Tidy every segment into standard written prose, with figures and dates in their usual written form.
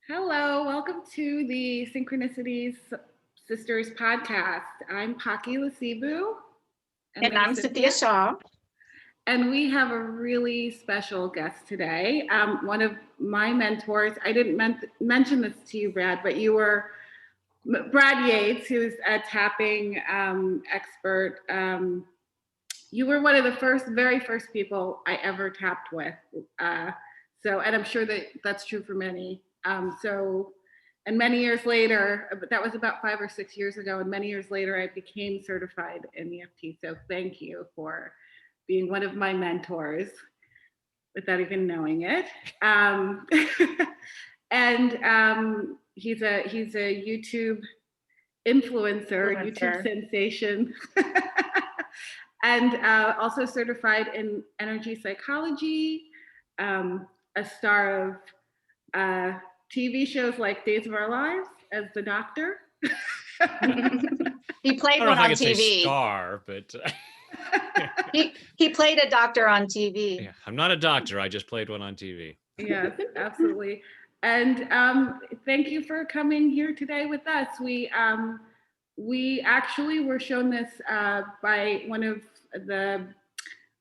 Hello, welcome to the Synchronicities Sisters podcast. I'm Paki Lasibu, and And there's I'm Cynthia Shaw. And we have a really special guest today. One of my mentors. I didn't mention this to you, Brad, but you were Brad Yates, who's a tapping expert. You were one of the very first people I ever tapped with. And I'm sure that that's true for many. And many years later, but that was about 5 or 6 years ago, and many years later, I became certified in EFT. So thank you for being one of my mentors without even knowing it. And he's a YouTube influencer, YouTube sensation. And also certified in energy psychology, a star of TV shows like Days of Our Lives as the doctor. He played one on TV. Say star, but he played a doctor on TV. Yeah, I'm not a doctor. I just played one on TV. Yes, absolutely. And thank you for coming here today with us. We actually were shown this by one of the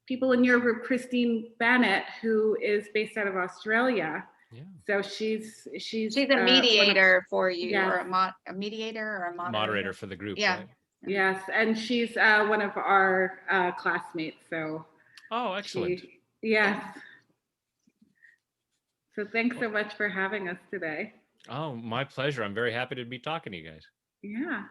people in your group, Christine Bennett, who is based out of Australia. Yeah. So she's a mediator for you, yes. or a mediator or a moderator for the group. Yeah. Right? Yes, and she's one of our classmates. So. Oh, excellent. Yes. So thanks so much for having us today. Oh, my pleasure. I'm very happy to be talking to you guys. Yeah.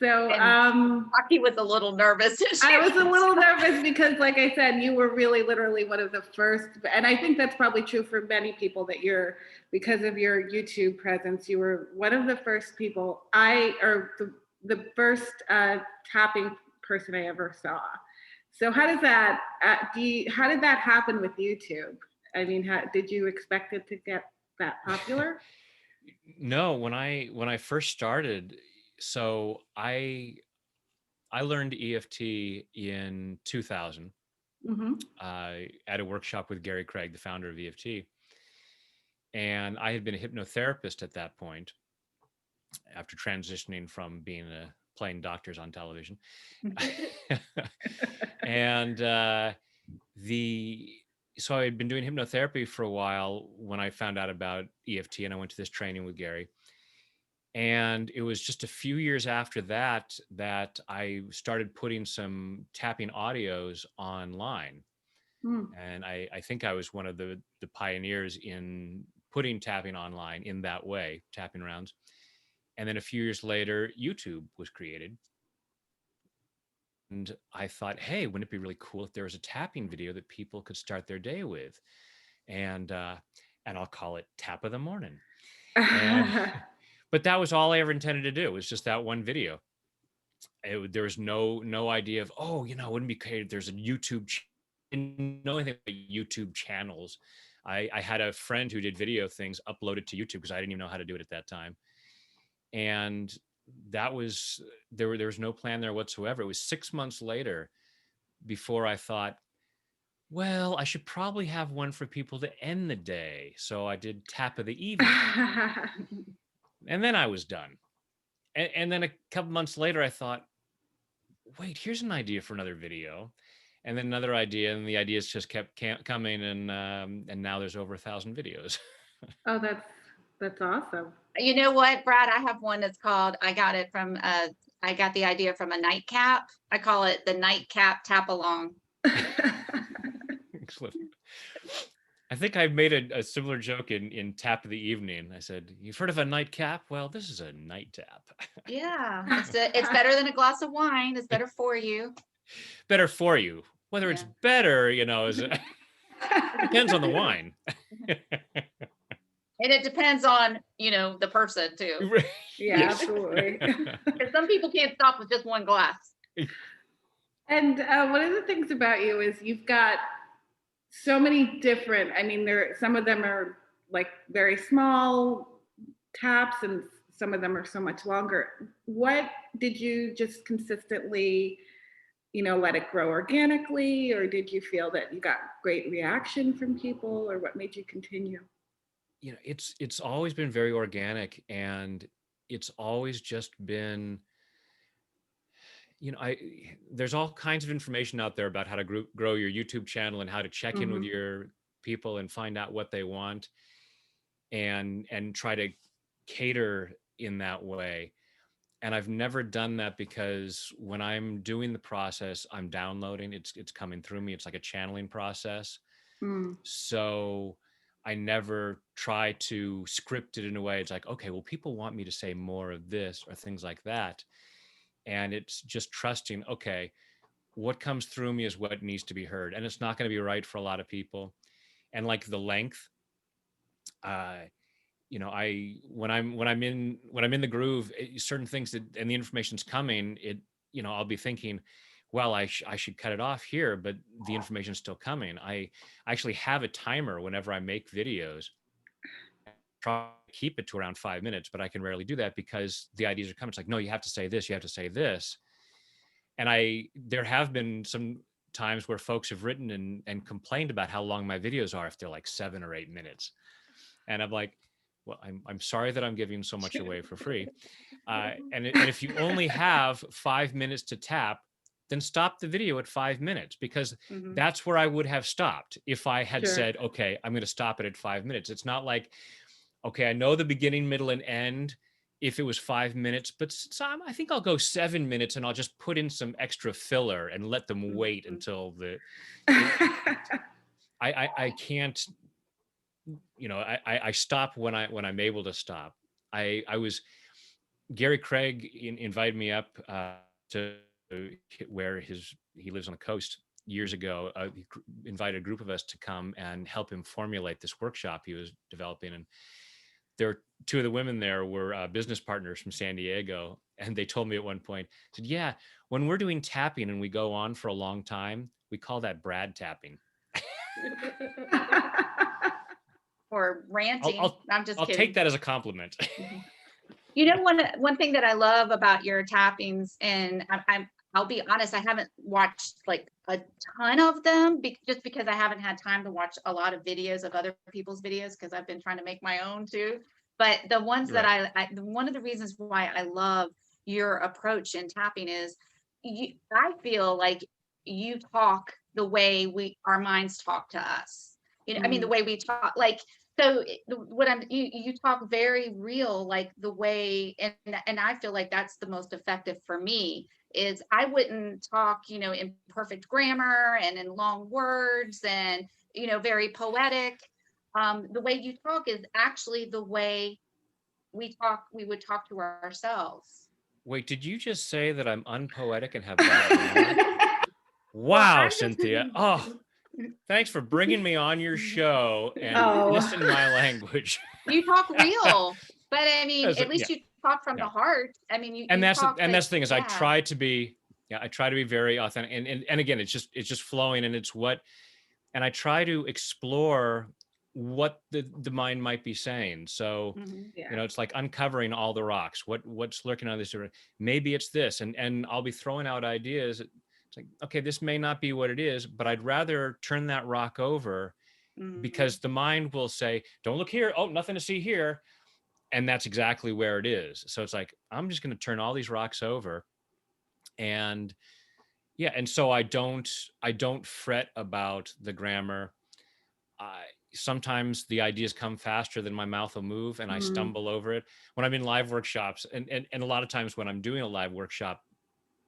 So Paki was a little nervous. I was a little nervous because, like I said, you were really literally one of the first, and I think that's probably true for many people, that because of your YouTube presence, you were one of the first people the first tapping person I ever saw. So how does that how did that happen with YouTube? I mean, did you expect it to get that popular? No, when I first started, so I learned EFT in 2000 at a workshop with Gary Craig, the founder of EFT. And I had been a hypnotherapist at that point after transitioning from being playing doctors on television. And so I had been doing hypnotherapy for a while when I found out about EFT, and I went to this training with Gary. And it was just a few years after that I started putting some tapping audios online. And I think I was one of the pioneers in putting tapping online in that way, tapping rounds. And then a few years later, YouTube was created. And I thought, hey, wouldn't it be really cool if there was a tapping video that people could start their day with? And I'll call it Tap of the Morning. But that was all I ever intended to do. It was just that one video. There was no idea of, wouldn't be great if there's a YouTube. Didn't know anything about YouTube channels. I had a friend who did video things uploaded to YouTube because I didn't even know how to do it at that time. And that was, there was no plan there whatsoever. It was 6 months later before I thought, well, I should probably have one for people to end the day. So I did Tap of the Evening. And then I was done. And then a couple months later, I thought, wait, here's an idea for another video. And then another idea, and the ideas just kept coming, and now there's over 1,000 videos. Oh, that's awesome. You know what, Brad? I have one that's called, I got the idea from a nightcap. I call it the nightcap tap along. Excellent. I think I made a similar joke in Tap of the Evening. I said, you've heard of a nightcap? Well, this is a night tap. Yeah, it's better than a glass of wine. It's better for you. Better for you. Whether it's better, it depends on the wine. And it depends on, the person too. Yeah, absolutely. Because some people can't stop with just one glass. And one of the things about you is you've got so many different, some of them are like very small taps and some of them are so much longer. What did you just consistently, let it grow organically, or did you feel that you got great reaction from people, or what made you continue? you know, it's always been very organic, and it's always just been, you know, there's all kinds of information out there about how to grow your YouTube channel and how to check in with Mhm. your people and find out what they want, and try to cater in that way. And I've never done that, because when I'm doing the process, I'm downloading, it's coming through me. It's like a channeling process. Mm. So I never try to script it in a way. It's like, okay, well, people want me to say more of this or things like that. And it's just trusting, okay, what comes through me is what needs to be heard. And it's not going to be right for a lot of people. And like the length, uh, you know, when I'm in the groove, certain things that, and the information's coming, you know, I'll be thinking, well, I should cut it off here, but the information's still coming. I actually have a timer whenever I make videos. Try to keep it to around 5 minutes, but I can rarely do that because the ideas are coming. It's like, no, you have to say this, you have to say this. And there have been some times where folks have written and complained about how long my videos are, if they're like 7 or 8 minutes. And I'm like, well, I'm sorry that I'm giving so much away for free. And if you only have 5 minutes to tap, then stop the video at 5 minutes, because Mhm. that's where I would have stopped if I had Sure. said, okay, I'm going to stop it at 5 minutes. It's not like, okay, I know the beginning, middle, and end if it was 5 minutes, but I think I'll go 7 minutes, and I'll just put in some extra filler and let them wait Mhm. until I can't, you know, I stop when I'm able to stop. I was Gary Craig invited me up to where he lives on the coast years ago. He invited a group of us to come and help him formulate this workshop he was developing. And two of the women there were business partners from San Diego. And they told me at one point, said, yeah, when we're doing tapping and we go on for a long time, we call that Brad tapping. Or ranting. I'm just I'll kidding. take that as a compliment. You know, one thing that I love about your tappings, and I'll be honest, I haven't watched like a ton of them just because I haven't had time to watch a lot of videos of other people's videos, because I've been trying to make my own too. But the ones that Right. one of the reasons why I love your approach in tapping is I feel like you talk the way our minds talk to us. You know, I mean, the Mm. way we talk, like, so what you talk very real, like the way, and I feel like that's the most effective for me. Is I wouldn't talk, you know, in perfect grammar and in long words and, you know, very poetic. The way you talk is actually the way we would talk to ourselves. Wait, did you just say that I'm unpoetic and have bad grammar? Well, Wow, I'm just Cynthia. Oh, thanks for bringing me on your show and Oh. dissing my language. you talk real, but I mean, at Yeah, least you talk from yeah. the heart. I mean, And you talk that's like, the thing, is yeah. I try to be very authentic. And again, it's just flowing, and and I try to explore what the mind might be saying. So, Mhm. you Yeah. know, it's like uncovering all the rocks. What's lurking on this? Maybe it's this, and I'll be throwing out ideas. It's like, okay, this may not be what it is, but I'd rather turn that rock over, Mhm. because the mind will say, don't look here. Oh, nothing to see here. And that's exactly where it is. So it's like, I'm just going to turn all these rocks over. And yeah. And so I don't fret about the grammar. I Sometimes the ideas come faster than my mouth will move, and I Mm. stumble over it when I'm in live workshops. And a lot of times when I'm doing a live workshop,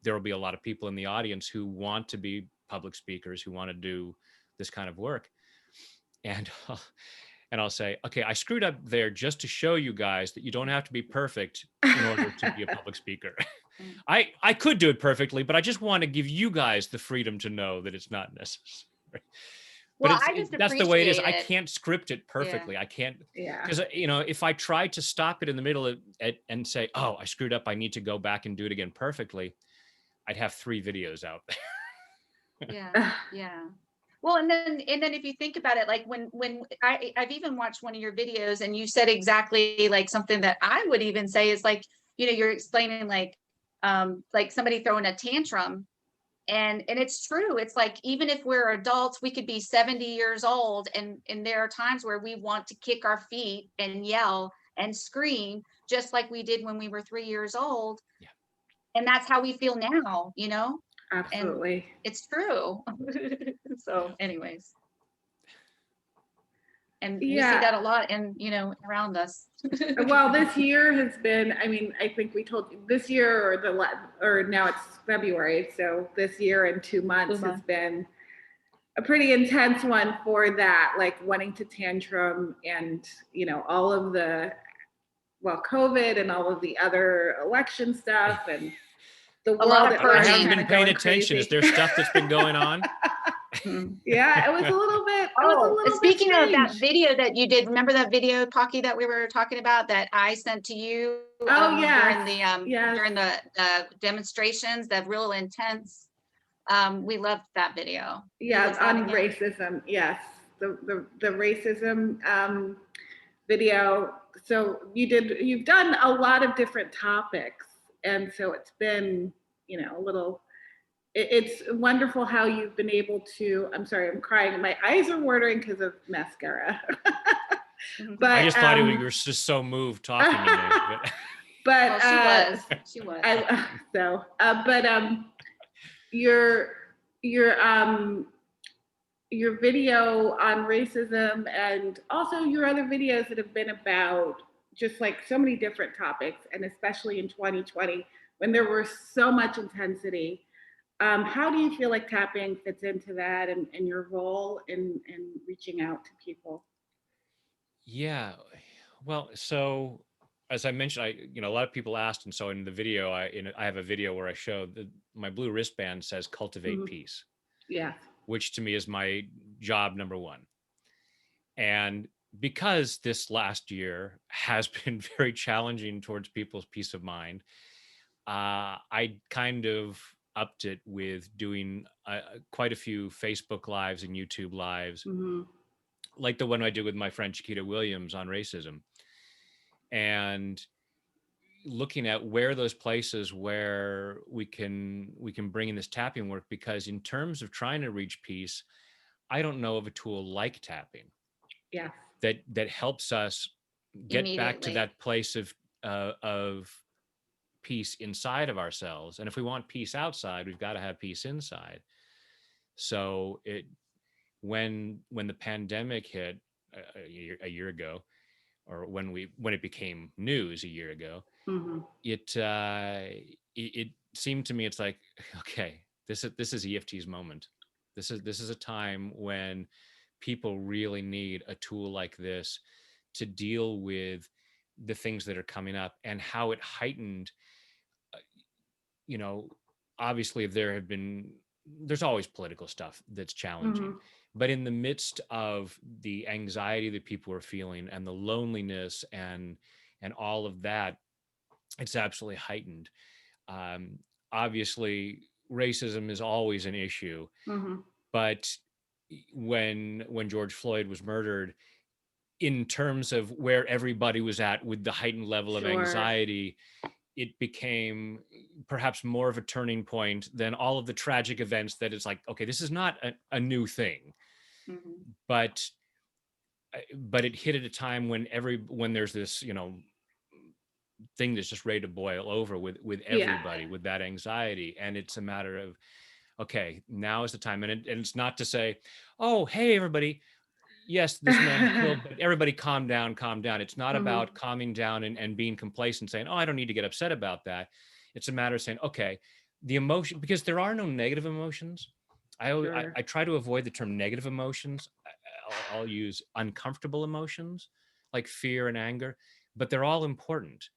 there will be a lot of people in the audience who want to be public speakers, who want to do this kind of work. And and I'll say, okay, I screwed up there just to show you guys that you don't have to be perfect in order to be a public speaker. Mm. I could do it perfectly, but I just want to give you guys the freedom to know that it's not necessary. But Well, I just that's the way it is. appreciate I it. can't script it Yeah. perfectly. I can't, Yeah. because you know, if I tried to stop it in the middle of it and say, oh, I screwed up, I need to go back and do it again perfectly, I'd have 3 videos out there. Yeah. Yeah. Well, and then if you think about it, like when I've even watched one of your videos and you said exactly like something that I would even say is like, you know, you're explaining like somebody throwing a tantrum, And it's true. It's like, even if we're adults, we could be 70 years old, and there are times where we want to kick our feet and yell and scream, just like we did when we were 3 years old. Yeah. And that's how we feel now, you know? Absolutely. And it's true. So anyways. And we see that a lot in, you know, around us. Well, this year has been, I mean, I think we told you this year, or now it's February. So this year and 2 months has been a pretty intense one for that, like wanting to tantrum and, you know, all of the, well, COVID and all of the other election stuff and the world. lot of I purging. haven't been paying attention. Is there stuff that's been going on? Yeah, it was a little bit. Speaking of that video that you did, remember that video, Pocky, that we were talking about that I sent to you? Yes. During the demonstrations, that real intense. We loved that video. Yeah, on racism. Yes, the racism video. So you've done a lot of different topics, and so it's been, you know, a little. It's wonderful how you've been able to. I'm sorry, I'm crying. My eyes are watering because of mascara. But I just thought you were just so moved talking to me. But she was. Your video on racism, and also your other videos that have been about just like so many different topics, and especially in 2020 when there was so much intensity. How do you feel like tapping fits into that and your role in reaching out to people? Yeah, well, so as I mentioned, a lot of people asked, and so in the video, I have a video where I show my blue wristband says "Cultivate Peace," Yeah, which to me is my job number one. And because this last year has been very challenging towards people's peace of mind, I kind of upped it with doing quite a few Facebook Lives and YouTube Lives, like the one I did with my friend Chiquita Williams on racism, and looking at where those places where we can bring in this tapping work, because in terms of trying to reach peace, I don't know of a tool like tapping. Yeah. That helps us get back to that place of peace inside of ourselves. And if we want peace outside, we've got to have peace inside. So when the pandemic hit a year ago, or when it became news a year ago, it seemed to me, it's like, okay, this is EFT's moment. This is a time when people really need a tool like this to deal with the things that are coming up, and how it heightened. Obviously there's always political stuff that's challenging, but in the midst of the anxiety that people are feeling and the loneliness and all of that, it's absolutely heightened. Obviously racism is always an issue, but when George Floyd was murdered, in terms of where everybody was at with the heightened level of anxiety, it became perhaps more of a turning point than all of the tragic events that it's like, okay, this is not a new thing, but it hit at a time when there's this, thing that's just ready to boil over with everybody, with that anxiety. And it's a matter of, okay, now is the time. And it's not to say, oh, hey, everybody, yes, this man killed, but everybody calm down. It's not about calming down and being complacent, saying, oh, I don't need to get upset about that. It's a matter of saying, okay, the emotion, because there are no negative emotions. I try to avoid the term negative emotions. I'll use uncomfortable emotions like fear and anger, but they're all important.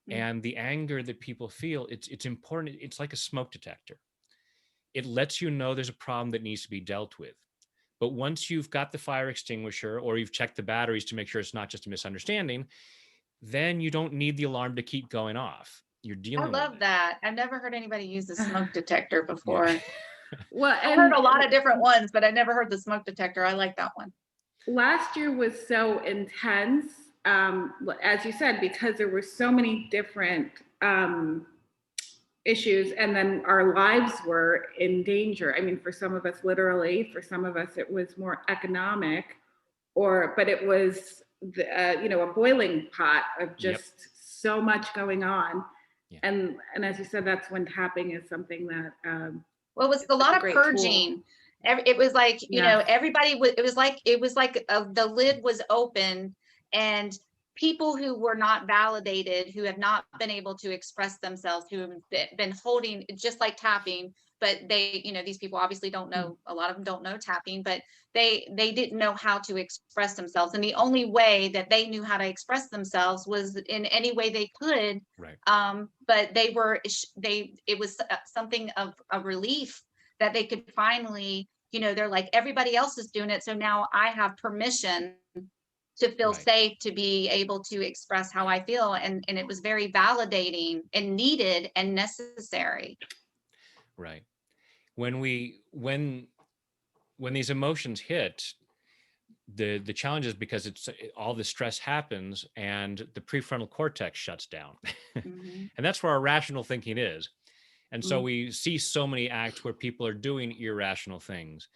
And the anger that people feel, it's important. It's like a smoke detector. It lets you know there's a problem that needs to be dealt with. But once you've got the fire extinguisher, or you've checked the batteries to make sure it's not just a misunderstanding, then you don't need the alarm to keep going off. You're dealing with it. I love that. I've never heard anybody use the smoke detector before. Yeah. Well, I've heard a lot of different ones, but I never heard the smoke detector. I like that one. Last year was so intense, as you said, because there were so many different issues, and then our lives were in danger. I mean, for some of us literally, for some of us it was more economic, but it was a boiling pot of just so much going on. Yeah. And as you said, that's when tapping is something that well, it was a lot of great purging. tool. It was like, Yes. everybody was, it was like the lid was open, and people who were not validated, who have not been able to express themselves, who have been holding, just like tapping, but they, these people obviously don't know, a lot of them don't know tapping, but they didn't know how to express themselves. And the only way that they knew how to express themselves was in any way they could. Right. But it was something of a relief that they could finally, they're like, everybody else is doing it, so now I have permission to feel Right. safe, to be able to express how I feel. And it was very validating and needed and necessary. Right. When these emotions hit, the challenge is because all the stress happens and the prefrontal cortex shuts down. Mhm. And that's where our rational thinking is. And so Mm. we see so many acts where people are doing irrational things.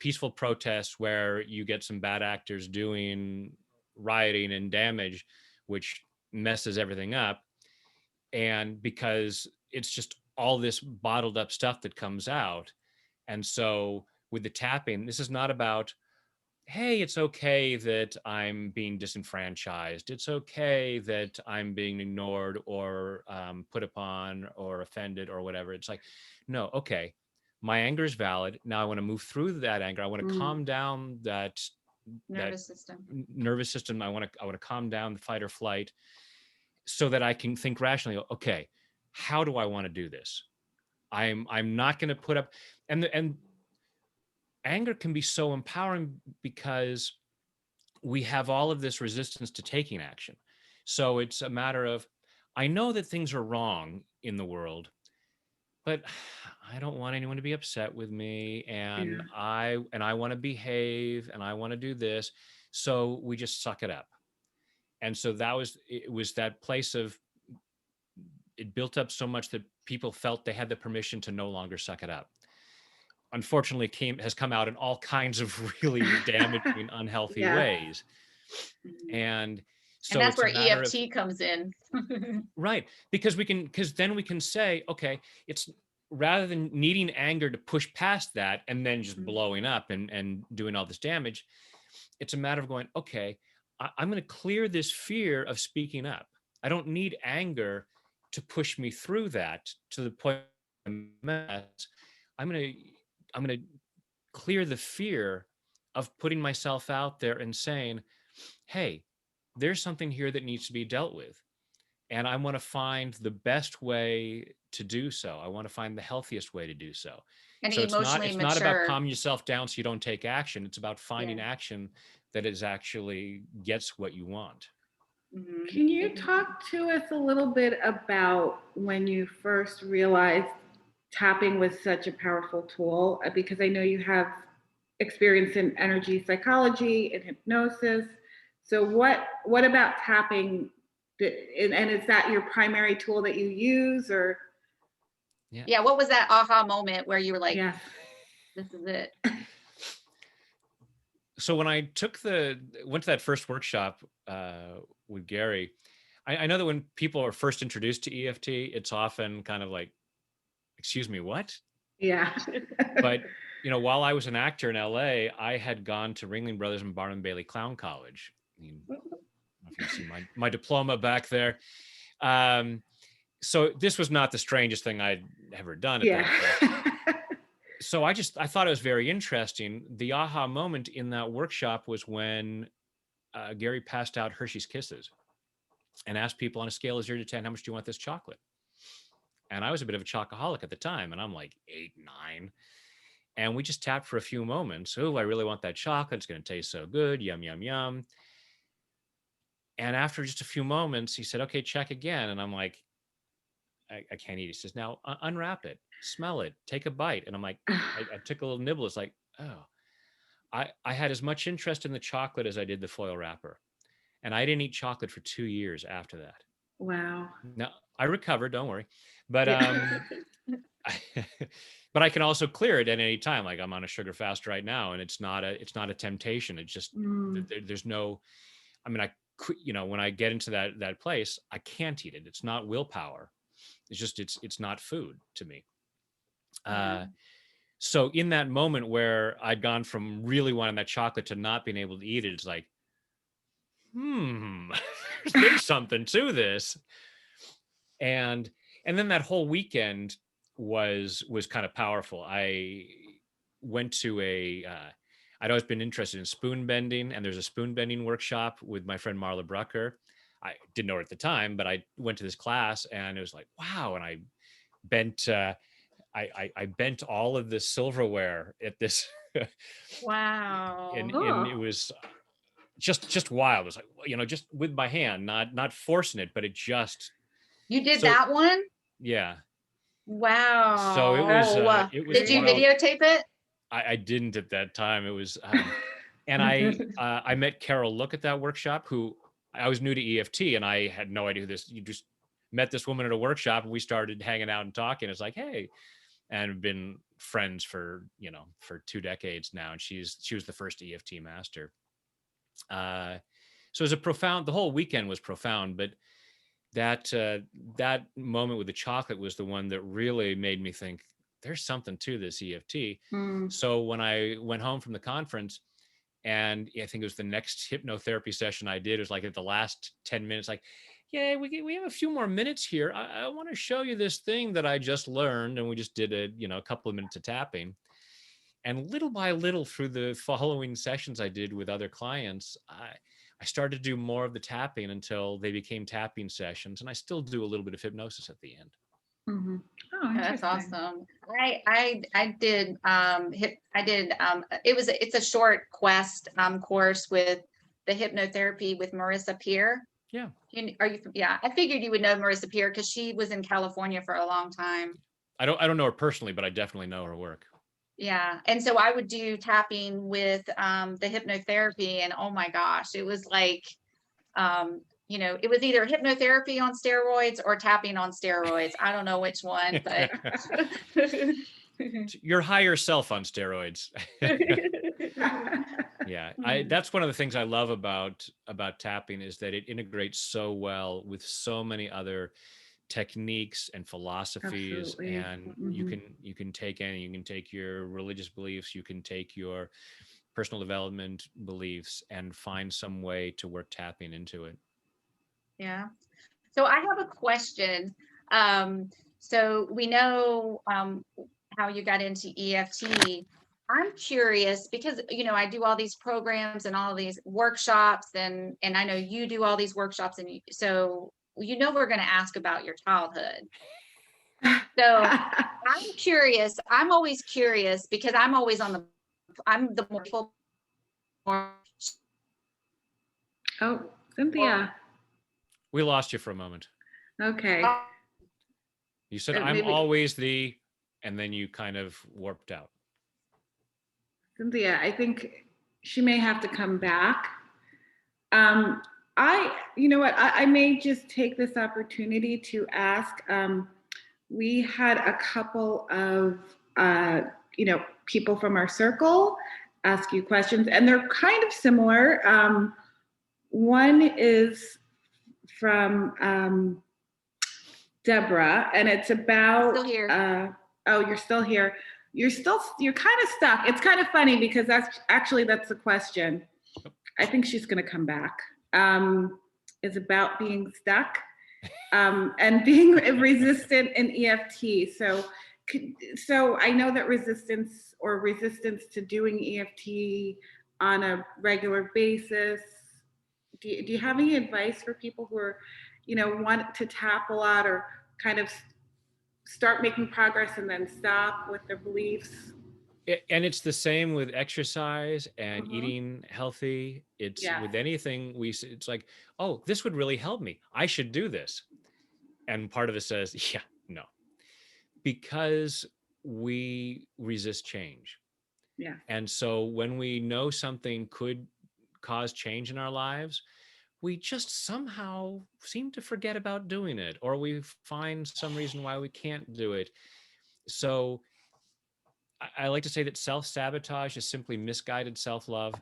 Peaceful protests where you get some bad actors doing rioting and damage, which messes everything up. And because it's just all this bottled up stuff that comes out. And so with the tapping, this is not about, hey, it's okay that I'm being disenfranchised. It's okay that I'm being ignored or put upon or offended or whatever. It's like, no, okay, my anger is valid. Now I want to move through that anger. I want to calm down that Nervous system. nervous system. I want to calm down the fight or flight so that I can think rationally. Okay, how do I want to do this? I'm not going to put up and anger can be so empowering because we have all of this resistance to taking action. So it's a matter of, I know that things are wrong in the world, but I don't want anyone to be upset with me, and Yeah. I want to behave and I want to do this. So we just suck it up. And so it was that place of, it built up so much that people felt they had the permission to no longer suck it up. Unfortunately, has come out in all kinds of really damaging, unhealthy Yeah. ways. Mhm. And And so that's it's a where matter of, EFT comes in. right, because then we can say, okay, it's rather than needing anger to push past that and then just blowing up and doing all this damage, it's a matter of going, okay, I'm going to clear this fear of speaking up. I don't need anger to push me through that to the point of mess. I'm going to clear the fear of putting myself out there and saying, hey, there's something here that needs to be dealt with. And I want to find the best way to do so. I want to find the healthiest way to do so. And So emotionally it's not about mature. calming yourself down so you don't take action. It's about finding Yeah. action that is actually gets what you want. Mhm. Can you talk to us a little bit about when you first realized tapping was such a powerful tool? Because I know you have experience in energy psychology and hypnosis. So what about tapping? And is that your primary tool that you use, or? Yeah. What was that aha moment where you were like, Yes. this is it? So when I went to that first workshop with Gary, I know that when people are first introduced to EFT, it's often kind of like, excuse me, what? Yeah. But while I was an actor in LA, I had gone to Ringling Brothers and Barnum Bailey Clown College. I don't know if you see my diploma back there. So this was not the strangest thing I'd ever done at that point. So I thought it was very interesting. The aha moment in that workshop was when Gary passed out Hershey's Kisses and asked people on a scale of 0 to 10, how much do you want this chocolate? And I was a bit of a chocoholic at the time, and I'm like 8, 9. And we just tapped for a few moments. Oh, I really want that chocolate. It's going to taste so good. Yum, yum, yum. And after just a few moments, he said, okay, check again. And I'm like, I can't eat. He says, now unwrap it, smell it, take a bite. And I'm like, I took a little nibble. It's like, oh, I had as much interest in the chocolate as I did the foil wrapper. And I didn't eat chocolate for 2 years after that. Wow. No, I recovered, don't worry. But but I can also clear it at any time. Like I'm on a sugar fast right now, and it's not a temptation. It's just Mm. there's no. I mean, when I get into that place, I can't eat it. It's not willpower. It's just it's not food to me. Yeah. So in that moment where I'd gone from really wanting that chocolate to not being able to eat it, it's like, there's something to this. And then that whole weekend was kind of powerful. I went to I'd always been interested in spoon bending, and there's a spoon bending workshop with my friend Marla Brucker. I didn't know her at the time, but I went to this class, and it was like, wow. And I bent I bent all of the silverware at this Wow. and it Oh. was just wild. It was like, just with my hand, not forcing it, but it just. You did So that one? yeah. So That's it was Did you one of. great. videotape it? I didn't at that time. It was and I met Carol Look at that workshop, who I was new to EFT, and I had no idea who this. You just met this woman at a workshop, and we started hanging out and talking. It's like, hey, and have been friends for 2 decades now, and she was the first EFT master. So it was the whole weekend was profound, but that moment with the chocolate was the one that really made me think there's something to this EFT. Mm. So when I went home from the conference, and I think it was the next hypnotherapy session I did, it was like at the last 10 minutes, like, yeah, we have a few more minutes here. I want to show you this thing that I just learned. And we just did a couple of minutes of tapping. And little by little through the following sessions I did with other clients, I started to do more of the tapping until they became tapping sessions. And I still do a little bit of hypnosis at the end. Mm-hmm. Oh, That's interesting. awesome. I did it's a short quest course with the hypnotherapy with Marissa Peer. Yeah. Yeah, I figured you would know Marissa Peer because she was in California for a long time. I don't know her personally, but I definitely know her work. Yeah. And so I would do tapping with the hypnotherapy, and oh my gosh, it was like it was either hypnotherapy on steroids or tapping on steroids. I don't know which one, but Your higher self on steroids. Yeah, that's one of the things I love about tapping, is that it integrates so well with so many other techniques and philosophies. Absolutely. And you can take your religious beliefs, you can take your personal development beliefs, and find some way to work tapping into it. Yeah. So I have a question. So we know how you got into EFT. I'm curious because I do all these programs and all these workshops, and I know you do all these workshops, and so we're going to ask about your childhood. So I'm curious. I'm always curious because I'm the more. Oh, Cynthia. We lost you for a moment. Okay. You said I'm Maybe always and then you kind of warped out. Cynthia, I think she may have to come back. You know what? I may just take this opportunity to ask. We had a couple of, people from our circle ask you questions, and they're kind of similar. One is from Deborah, and it's about. Still here. Oh, you're still here. You're kind of stuck. It's kind of funny because that's the question. I think she's going to come back. Is about being stuck and being resistant in EFT. So I know that resistance to doing EFT on a regular basis. Do you have any advice for people who are, want to tap a lot or kind of start making progress and then stop with their beliefs? And it's the same with exercise and eating healthy. It's with anything it's like, oh, this would really help me. I should do this. And part of it says, yeah, no, because we resist change. Yeah. And so when we know something could cause change in our lives, we just somehow seem to forget about doing it, or we find some reason why we can't do it. So I like to say that self-sabotage is simply misguided self-love.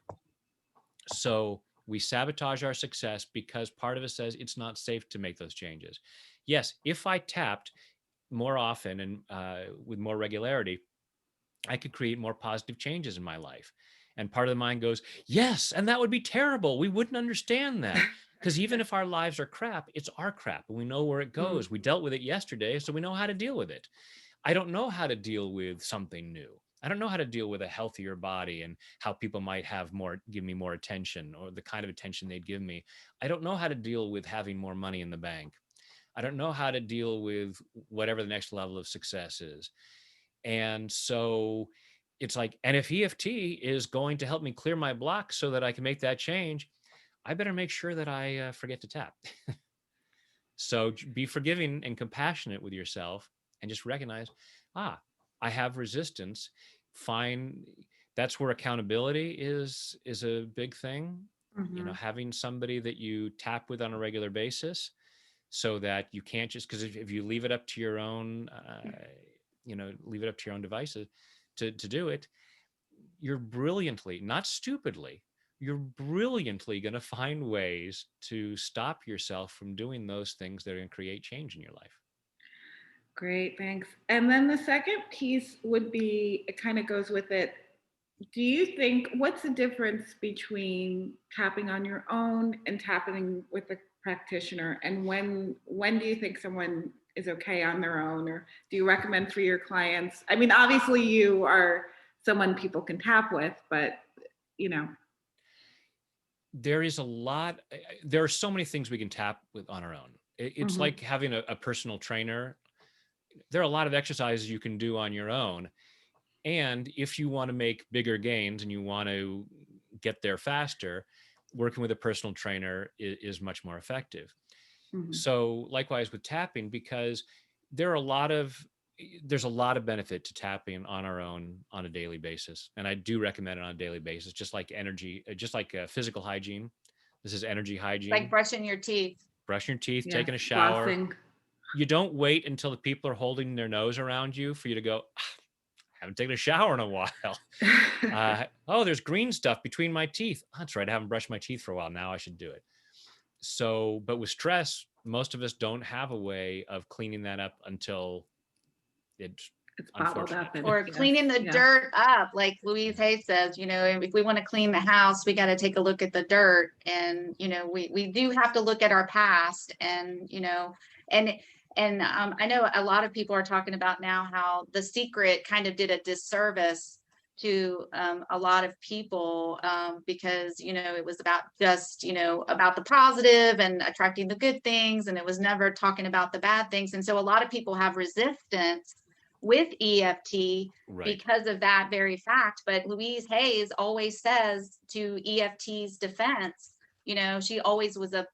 So we sabotage our success because part of us says it's not safe to make those changes. Yes, if I tapped more often and with more regularity, I could create more positive changes in my life. And part of the mind goes, yes, and that would be terrible. We wouldn't understand that. Because even if our lives are crap, it's our crap and we know where it Mm. goes. We dealt with it yesterday, so we know how to deal with it. I don't know how to deal with something new. I don't know how to deal with a healthier body and how people might have more, give me more attention or the kind of attention they'd give me. I don't know how to deal with having more money in the bank. I don't know how to deal with whatever the next level of success is. And so it's like, and if EFT is going to help me clear my block so that I can make that change, I better make sure that I forget to tap. So be forgiving and compassionate with yourself and just recognize, I have resistance. Fine. That's where accountability is a big thing. You know, Mhm. having somebody that you tap with on a regular basis so that you can't just, because if you leave it up to your own, leave it up to your own devices to do it, you're brilliantly, not stupidly, you're brilliantly going to find ways to stop yourself from doing those things that are going to create change in your life. Great, thanks. And then the second piece would be, it kind of goes with it. Do you think, what's the difference between tapping on your own and tapping with a practitioner? And when do you think someone is okay on their own, or do you recommend for your clients? I mean, obviously you are someone people can tap with, but you know. There is a lot, there are so many things we can tap with on our own. It's Mhm. like having a personal trainer. There are a lot of exercises you can do on your own. And if you want to make bigger gains and you want to get there faster, working with a personal trainer is much more effective. Mhm. So likewise with tapping, because there are a lot of there's a lot of benefit to tapping on our own on a daily basis. And I do recommend it on a daily basis, just like energy, just like physical hygiene. This is energy Like hygiene. brushing your teeth. Brushing your teeth, Yes, taking a shower. flossing. You don't wait until the people are holding their nose around you for you to go, haven't taken a shower in a while. Oh, there's green stuff between my teeth. Oh, that's right. I haven't brushed my teeth for a while. Now I should do it. So, but with stress, most of us don't have a way of cleaning that up until it's It's bottled unfortunate. up and Or yes, cleaning the yeah. dirt up, like Louise Hay says, if we want to clean the house, we got to take a look at the dirt. And, we do have to look at our past and, and, I know a lot of people are talking about now how The Secret kind of did a disservice to a lot of people because, it was about just, about the positive and attracting the good things. And it was never talking about the bad things. And so a lot of people have resistance with EFT Right. because of that very fact. But Louise Hayes always says, to EFT's defense, she always was a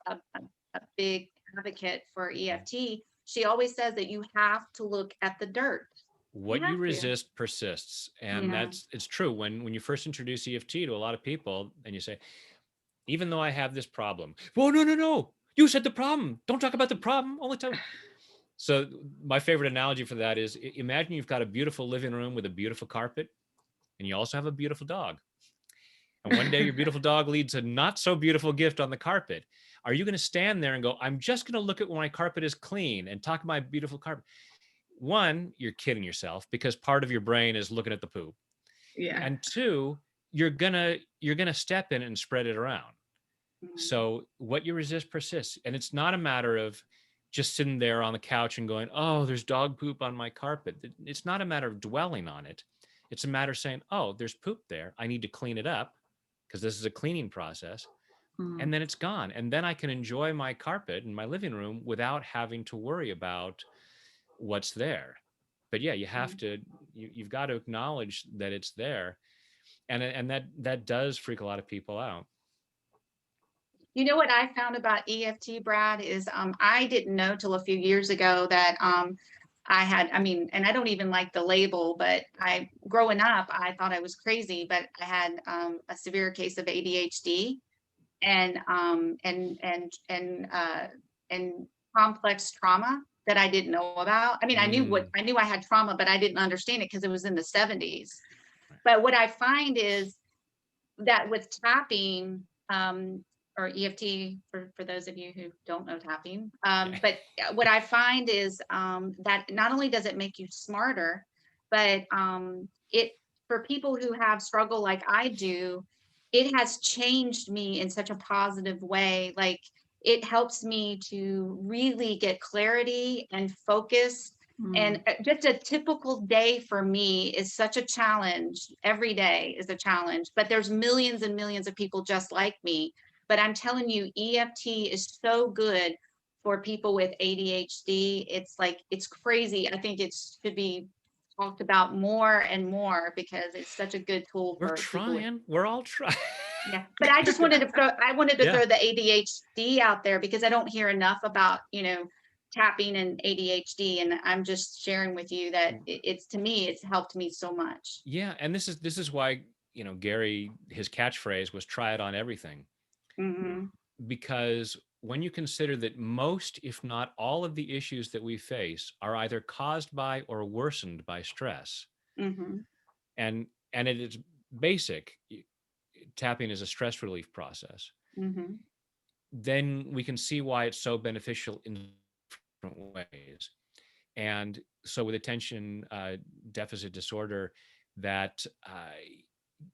big advocate for EFT. She always says that you have to look at the dirt. What you have to. resist persists. And Yeah. it's true. When you first introduce EFT to a lot of people and you say, even though I have this problem, well, no. You said the problem. Don't talk about the problem. Only talk. So my favorite analogy for that is imagine you've got a beautiful living room with a beautiful carpet and you also have a beautiful dog. And one day your beautiful dog leaves a not so beautiful gift on the carpet. Are you going to stand there and go, I'm just going to look at when my carpet is clean and talk about my beautiful carpet? One, you're kidding yourself because part of your brain is looking at the poop. Yeah. And two, you're gonna step in it and spread it around. So what you resist persists. And it's not a matter of just sitting there on the couch and going, oh, there's dog poop on my carpet. It's not a matter of dwelling on it. It's a matter of saying, oh, there's poop there. I need to clean it up because this is a cleaning process. And then it's gone. And then I can enjoy my carpet in my living room without having to worry about what's there. But yeah, you have to, you've got to acknowledge that it's there. And that does freak a lot of people out. You know what I found about EFT, Brad, is I didn't know till a few years ago that I had, and I don't even like the label, but growing up, I thought I was crazy, but I had a severe case of ADHD. and and complex trauma that I didn't know about. I mean, I knew I had trauma, but I didn't understand it because it was in the 70s. But what I find is that with tapping, or EFT, for those of you who don't know tapping, but what I find is that not only does it make you smarter, but it, for people who have struggle like I do, it has changed me in such a positive way. Like, it helps me to really get clarity and focus. And just a typical day for me is such a challenge. Every day is a challenge, but there's millions and millions of people just like me. But I'm telling you, EFT is so good for people with ADHD. It's like, it's crazy. I think it should be talked about more and more because it's such a good tool We're for people with, trying. We're all trying. yeah. But I just wanted to throw, Yeah. throw the ADHD out there because I don't hear enough about, tapping and ADHD. And I'm just sharing with you that it's, to me, it's helped me so much. Yeah, and this is why, Gary, his catchphrase was "try it on everything," Mm-hmm. because when you consider that most, if not all, of the issues that we face are either caused by or worsened by stress, Mm-hmm. and it is basic. Tapping is a stress relief process. Mm-hmm. Then we can see why it's so beneficial in different ways. And so with attention deficit disorder, that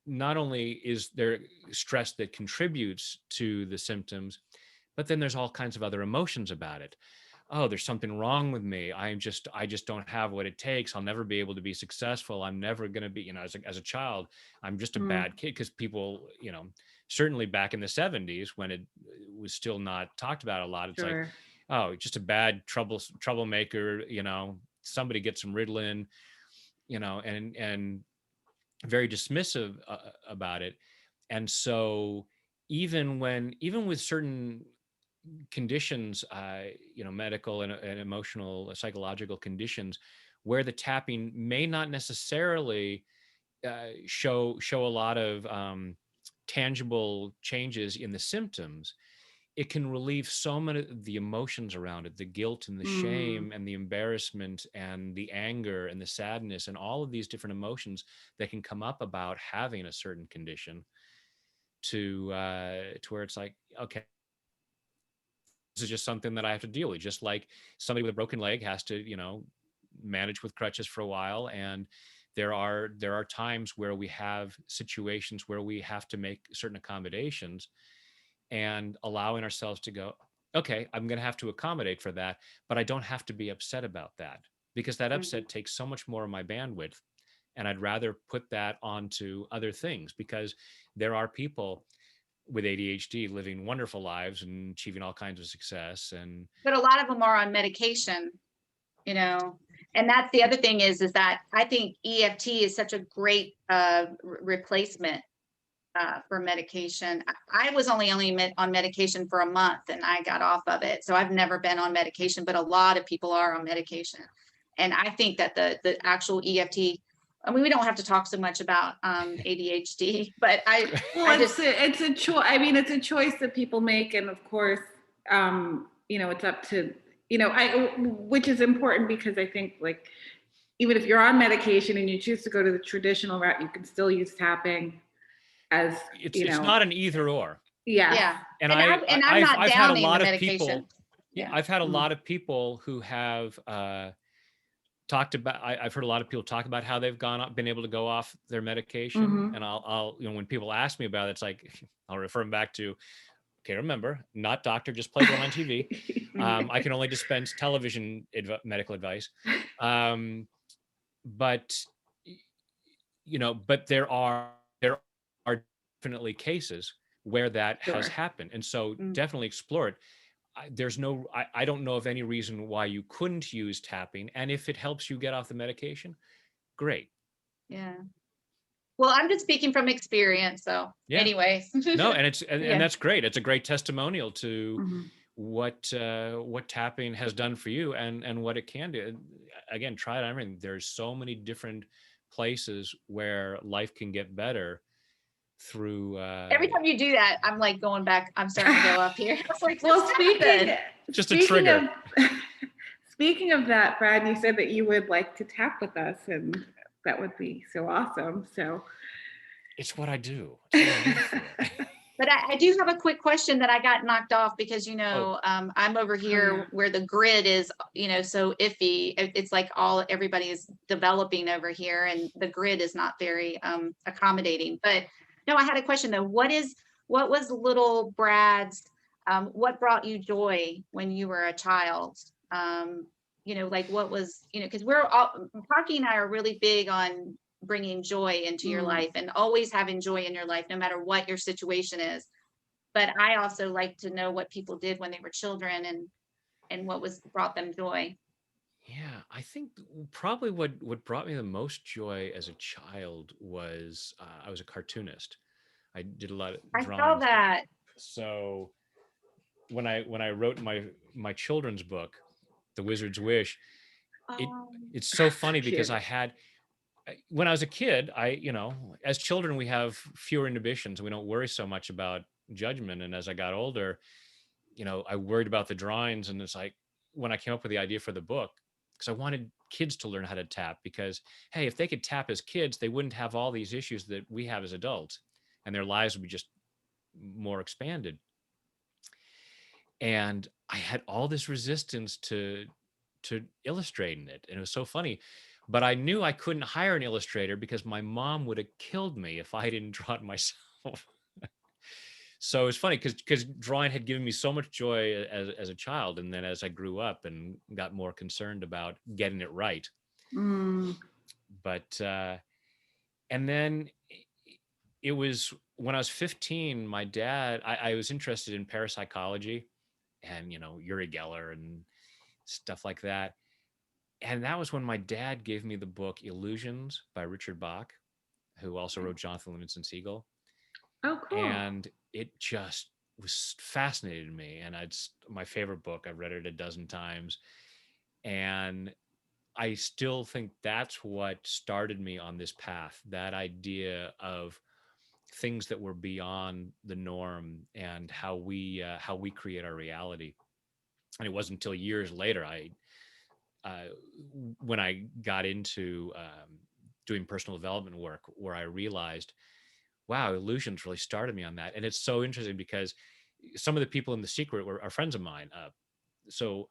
not only is there stress that contributes to the symptoms, but then there's all kinds of other emotions about it. Oh, there's something wrong with me. I just don't have what it takes. I'll never be able to be successful. I'm never going to be, as a child, I'm just a bad kid. Because people, certainly back in the 70s when it was still not talked about a lot, it's like, oh, just a bad troublemaker, somebody get some Ritalin, and very dismissive about it. And so even with certain conditions, medical and emotional, psychological conditions, where the tapping may not necessarily show a lot of tangible changes in the symptoms, it can relieve so many of the emotions around it, the guilt and the shame and the embarrassment and the anger and the sadness and all of these different emotions that can come up about having a certain condition, to where it's like, okay, this is just something that I have to deal with, just like somebody with a broken leg has to, manage with crutches for a while. And there are times where we have situations where we have to make certain accommodations, and allowing ourselves to go, okay, I'm going to have to accommodate for that, but I don't have to be upset about that, because that upset takes so much more of my bandwidth. And I'd rather put that onto other things, because there are people with ADHD living wonderful lives and achieving all kinds of success. But a lot of them are on medication, and that's the other thing is that I think EFT is such a great replacement for medication. I was only on medication for a month and I got off of it. So I've never been on medication, but a lot of people are on medication. And I think that the actual EFT, I mean, we don't have to talk so much about ADHD, but it's a choice. I mean, it's a choice that people make. And of course, it's up to, which is important, because I think, like, even if you're on medication and you choose to go to the traditional route, you can still use tapping as, it's not an either or. Yeah. And I'm not I've had a lot of people. Yeah. I've had a lot of people who have talked about. I've heard a lot of people talk about how they've been able to go off their medication. And I'll when people ask me about it, it's like, I'll refer them back to, okay, remember, not doctor, just played one on TV. I can only dispense television medical advice. But there are definitely cases where that has happened. And so definitely explore it. I don't know of any reason why you couldn't use tapping. And if it helps you get off the medication, great. Yeah. Well, I'm just speaking from experience. So anyways. No, and that's great. It's a great testimonial to what tapping has done for you and what it can do. Again, try it on everything. There's so many different places where life can get better through Every time you do that, I'm like going back. I'm starting to go up here. It's like, Well, what's happened? just a speaking trigger. of speaking of that, Brad, you said that you would like to tap with us, and that would be so awesome. So It's what I do. It's what I live for. But I do have a quick question that I got knocked off because, I'm over here yeah. where the grid is, so iffy. It's like everybody is developing over here and the grid is not very accommodating. But no, I had a question though. What was little Brad's, what brought you joy when you were a child? Like what was, because Parky and I are really big on bringing joy into your life and always having joy in your life, no matter what your situation is. But I also like to know what people did when they were children and what brought them joy. Yeah, I think probably what brought me the most joy as a child was I was a cartoonist. I did a lot of I saw drawings. that. So when I wrote my children's book, The Wizard's Wish, it's so funny because when I was a kid, as children, we have fewer inhibitions. We don't worry so much about judgment. And as I got older, I worried about the drawings. And it's like when I came up with the idea for the book, because I wanted kids to learn how to tap, because, hey, if they could tap as kids, they wouldn't have all these issues that we have as adults, and their lives would be just more expanded. And I had all this resistance to illustrating it. And it was so funny. But I knew I couldn't hire an illustrator because my mom would have killed me if I didn't draw it myself. So it's funny because drawing had given me so much joy as a child. And then as I grew up and got more concerned about getting it right. But, and then it was when I was 15, my dad, I was interested in parapsychology and, Uri Geller and stuff like that. And that was when my dad gave me the book Illusions by Richard Bach, who also wrote Jonathan Livingston Seagull. Oh, cool. And it just was fascinated me. And it's my favorite book. I've read it a dozen times. And I still think that's what started me on this path, that idea of things that were beyond the norm and how we create our reality. And it wasn't until years later when I got into doing personal development work where I realized, wow, illusions really started me on that. And it's so interesting because some of the people in The Secret are friends of mine. So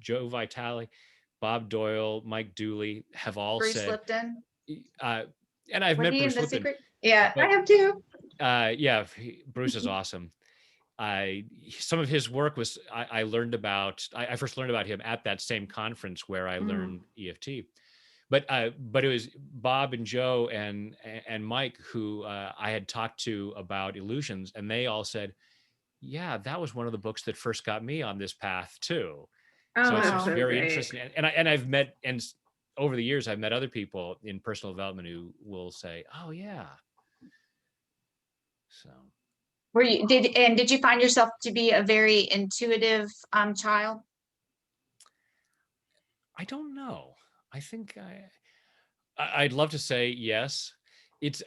Joe Vitale, Bob Doyle, Mike Dooley have all Bruce said, Lipton. And I've Was met he Bruce in The Lipton. Secret? Yeah, I have too. Yeah, Bruce is awesome. Some of his work was I learned about. I first learned about him at that same conference where I learned EFT. But it was Bob and Joe and Mike who I had talked to about illusions, and they all said, "Yeah, that was one of the books that first got me on this path too." Oh, So it's that's so very great. interesting. And I've met, and over the years I've met other people in personal development who will say, "Oh yeah." So. Did you find yourself to be a very intuitive child? I don't know. I think I'd love to say yes. It's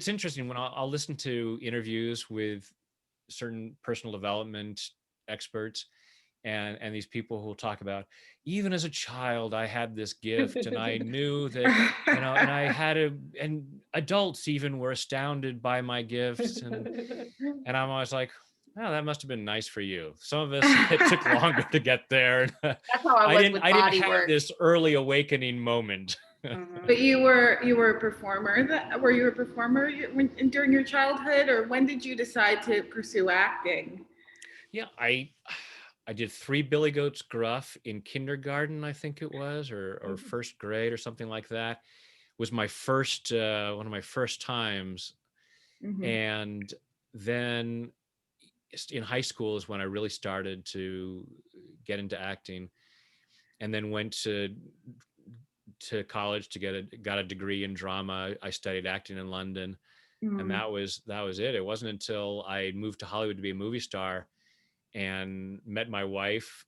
interesting when I'll listen to interviews with certain personal development experts and these people who will talk about, even as a child I had this gift and I knew that and and adults even were astounded by my gifts and I'm always like, oh, that must have been nice for you. Some of us it took longer to get there. That's how I was with I body didn't have work. this early awakening moment. But you were a performer. Were you a performer during your childhood, or when did you decide to pursue acting? Yeah, I did 3 Billy Goats Gruff in kindergarten, I think it was, or first grade or something like that. Was my first one of my first times. And then in high school is when I really started to get into acting, and then went to college to got a degree in drama. I studied acting in London, and that was it. It wasn't until I moved to Hollywood to be a movie star and met my wife,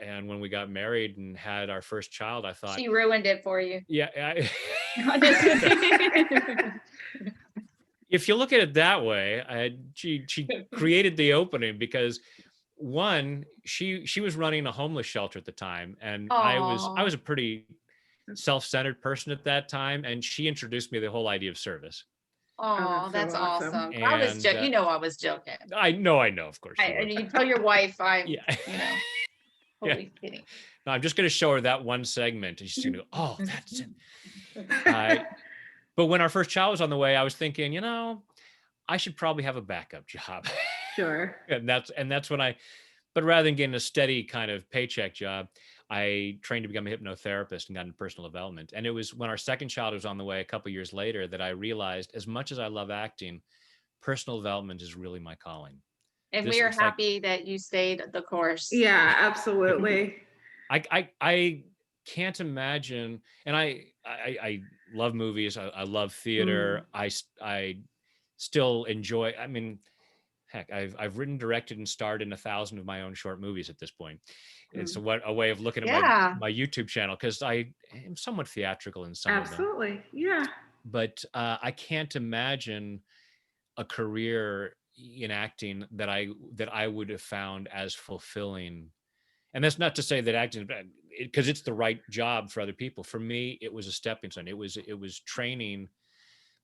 and when we got married and had our first child, I thought, she ruined it for you. yeah. if you look at it that way, she created the opening because one, she was running a homeless shelter at the time, and I Oh, was a pretty self-centered person at that time, and she introduced me to the whole idea of service. Oh, oh, that's so that's awesome. awesome. I was And you know, I was joking. I know, of course you were. And you tell your wife I'm, Yeah. you know, Yeah. totally kidding. No, I'm just going to show her that one segment, and she's going to go, "Oh, that's it." But when our first child was on the way, I was thinking, I should probably have a backup job. Sure. and that's when but rather than getting a steady kind of paycheck job, I trained to become a hypnotherapist and got into personal development. And it was when our second child was on the way a couple years later that I realized, as much as I love acting, personal development is really my calling. And This we are it's like happy that you stayed the course. Yeah, absolutely. I can't imagine, and I love movies. I love theater. I still enjoy. I mean, heck, I've written, directed, and starred in 1,000 of my own short movies at this point. It's a way of looking at Yeah. my YouTube channel, because I am somewhat theatrical in some of them. Absolutely. Yeah. But I can't imagine a career in acting that I would have found as fulfilling. And that's not to say that acting, because it's the right job for other people. For me, it was a stepping stone. It was training,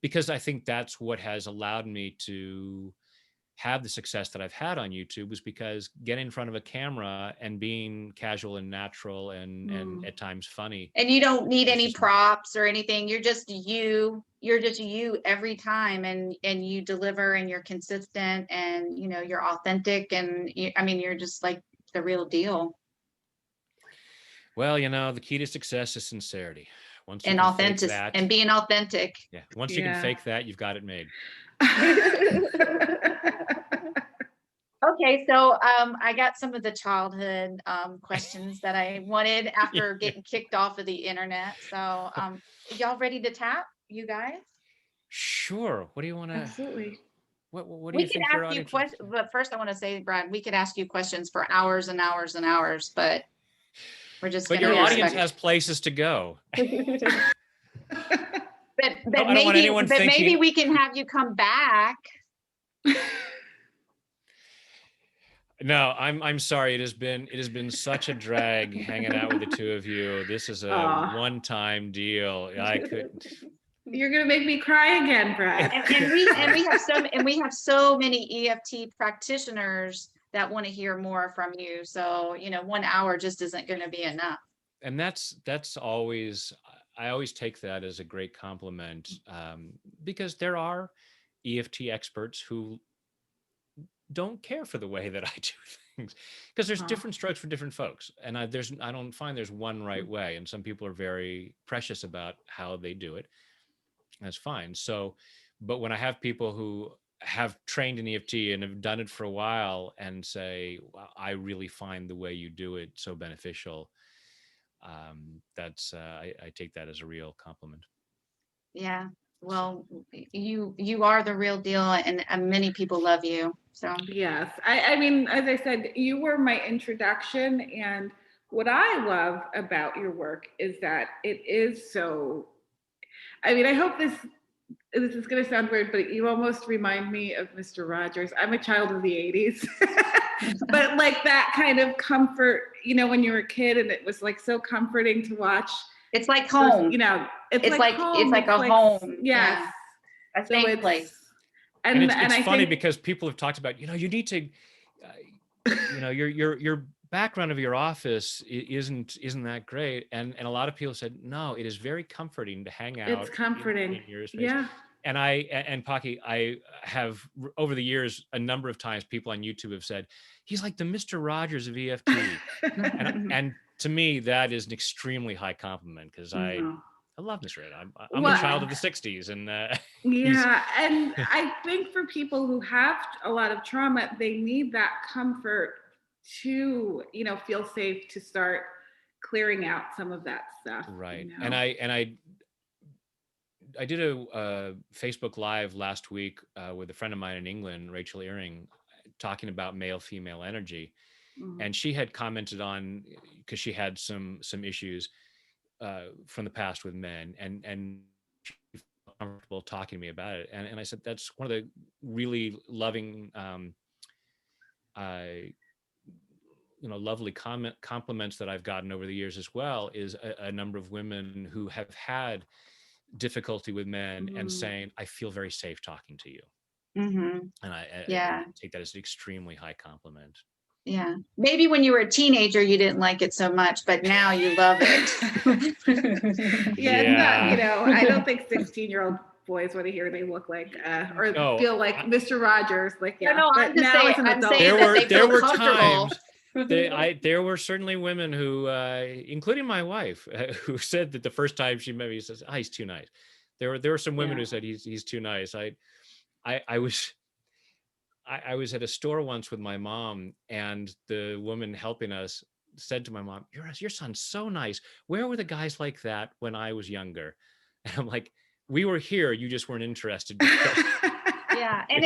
because I think that's what has allowed me to have the success that I've had on YouTube, was because getting in front of a camera and being casual and natural and at times funny. And you don't need It's any just props or anything. You're just you. You're just you every time, and you deliver, and you're consistent, and you know you're authentic, and I mean you're just like the real deal Well, the key to success is sincerity. Once you and can fake authentic that, and being authentic. yeah, once you can Yeah. fake that, you've got it made. Okay, so I got some of the childhood questions that I wanted after getting kicked off of the internet. So y'all ready to tap, you guys? Sure. What do you want to? Absolutely. What do We you could think your ask you audience wants questions, to? but first I want to say, Brad, we could ask you questions for hours and hours and hours, but we're just But going to your be audience respectful. has places to go. But I don't want anyone maybe thinking. we can have you come back. No, I'm sorry. It has been such a drag hanging out with the two of you. This is a Aw. one-time deal. I couldn't. You're gonna make me cry again, Brad. And we have so many EFT practitioners that want to hear more from you. So, 1 hour just isn't going to be enough. And that's always, I always take that as a great compliment, because there are EFT experts who don't care for the way that I do things, because there's Aw. different strokes for different folks, and I don't find there's one right way, and some people are very precious about how they do it. That's fine. So, but when I have people who have trained in EFT and have done it for a while and say, "Wow, I really find the way you do it so beneficial," that's I take that as a real compliment. Yeah. So, Well, you are the real deal, and many people love you. So Yes. I mean, as I said, you were my introduction. And what I love about your work is that it is so, I mean, I hope this is going to sound weird, but you almost remind me of Mr. Rogers. I'm a child of the 80s. But like that kind of comfort, when you were a kid, and it was like so comforting to watch. it's like those, home. it's It's like like home. it's like a home. Yes. A So safe place. and and it's I funny think because people have talked about, you need to, your background of your office isn't that great, and a lot of people said, no, it is very comforting to hang it's out comforting. in your space. Yeah. And Pocky, I have over the years a number of times people on YouTube have said he's like the Mr. Rogers of EFT, and to me that is an extremely high compliment, because I love Mr. Ed. I'm a child Well, of the '60s, and yeah, and I think for people who have a lot of trauma, they need that comfort to, feel safe to start clearing out some of that stuff. right. And I did a Facebook Live last week with a friend of mine in England, Rachel Earing, talking about male female energy, and she had commented on, because she had some issues from the past with men, and she felt comfortable talking to me about it. And I said, that's one of the really loving, uh, lovely compliments that I've gotten over the years as well, is a number of women who have had difficulty with men and saying, I feel very safe talking to you. Mm-hmm. And I Yeah. take that as an extremely high compliment. Yeah. Maybe when you were a teenager, you didn't like it so much, but now you love it. Yeah, it's not, I don't think 16-year-old boys want to hear they look like or No, feel like Mr. Rogers. Like, yeah. No, but I'm just now saying, as an I'm adult, saying that they there feel were comfortable. times there were certainly women who, including my wife, who said that the first time she met me, he says, "Oh, he's too nice." There were some women who said he's too nice. I was at a store once with my mom, and the woman helping us said to my mom, your son's so nice. Where were the guys like that when I was younger?" And I'm like, we were here, you just weren't interested. Yeah, and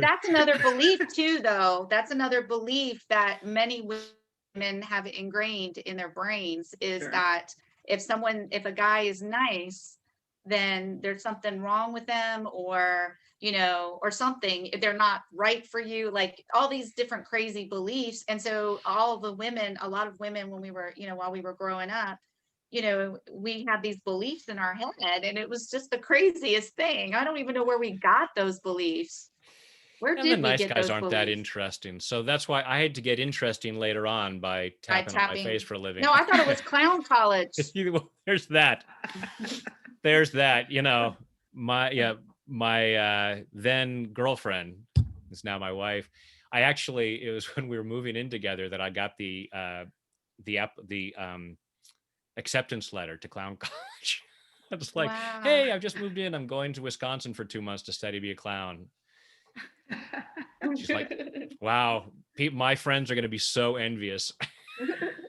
that's another belief too, though. That's another belief that many women have ingrained in their brains, is that if a guy is nice, then there's something wrong with them, or or something, if they're not right for you, like all these different crazy beliefs. And so a lot of women, when we were, while we were growing up, we had these beliefs in our head, and it was just the craziest thing. I don't even know where we got those beliefs. Where And did the we nice get guys those aren't that beliefs? interesting. So that's why I had to get interesting later on by tapping on my face for a living. No, I thought it was clown college. Well, there's that. There's that. My then girlfriend is now my wife. It was when we were moving in together that I got the acceptance letter to clown college. I was like, Wow. hey, I've just moved in. I'm going to Wisconsin for 2 months to study to be a clown. She's like, wow, my friends are going to be so envious.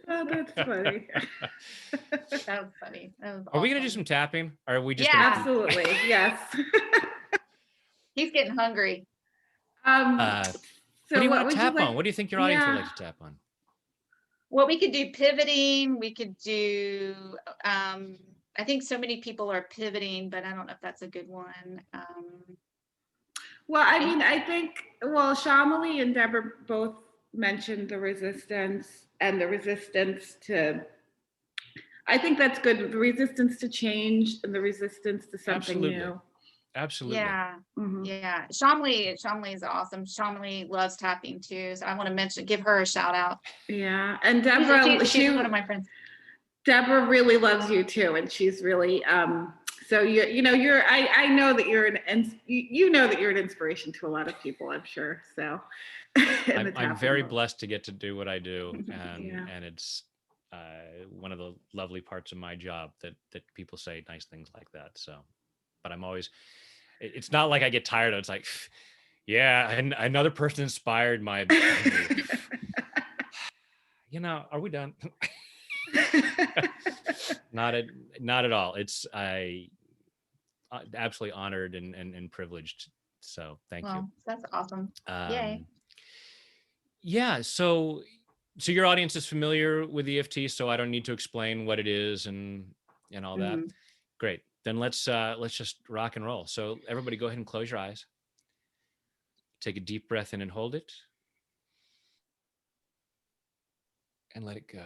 Oh, that's funny. That was funny. That was Are we going to do awesome. some tapping? Or are we just Yeah. Absolutely. Yes. He's getting hungry. what do you want to tap on? What do you think your audience would like to tap on? Well, we could do pivoting. We could do, I think so many people are pivoting, but I don't know if that's a good one. Well, I mean, I think, Shamali and Deborah both mentioned the resistance to, I think that's good. The resistance to change and the resistance to something new. Absolutely. Yeah. Mhm. Yeah. Shamali is awesome. Shamali loves tapping too. So I want to give her a shout out. Yeah. And Deborah, she's one of my friends. Deborah really loves you too. And she's really, so I know that you're an inspiration to a lot of people, I'm sure. So I'm very blessed to get to do what I do. Yeah. And it's one of the lovely parts of my job that people say nice things like that. So, but I'm always, it's not like I get tired of it. It's like, yeah, and another person inspired my, are we done? Not at all. It's absolutely honored and privileged. So thank you. That's awesome. Yay. Yeah. So your audience is familiar with EFT, so I don't need to explain what it is and all that. Great. Then let's just rock and roll. So everybody go ahead and close your eyes. Take a deep breath in and hold it. And let it go.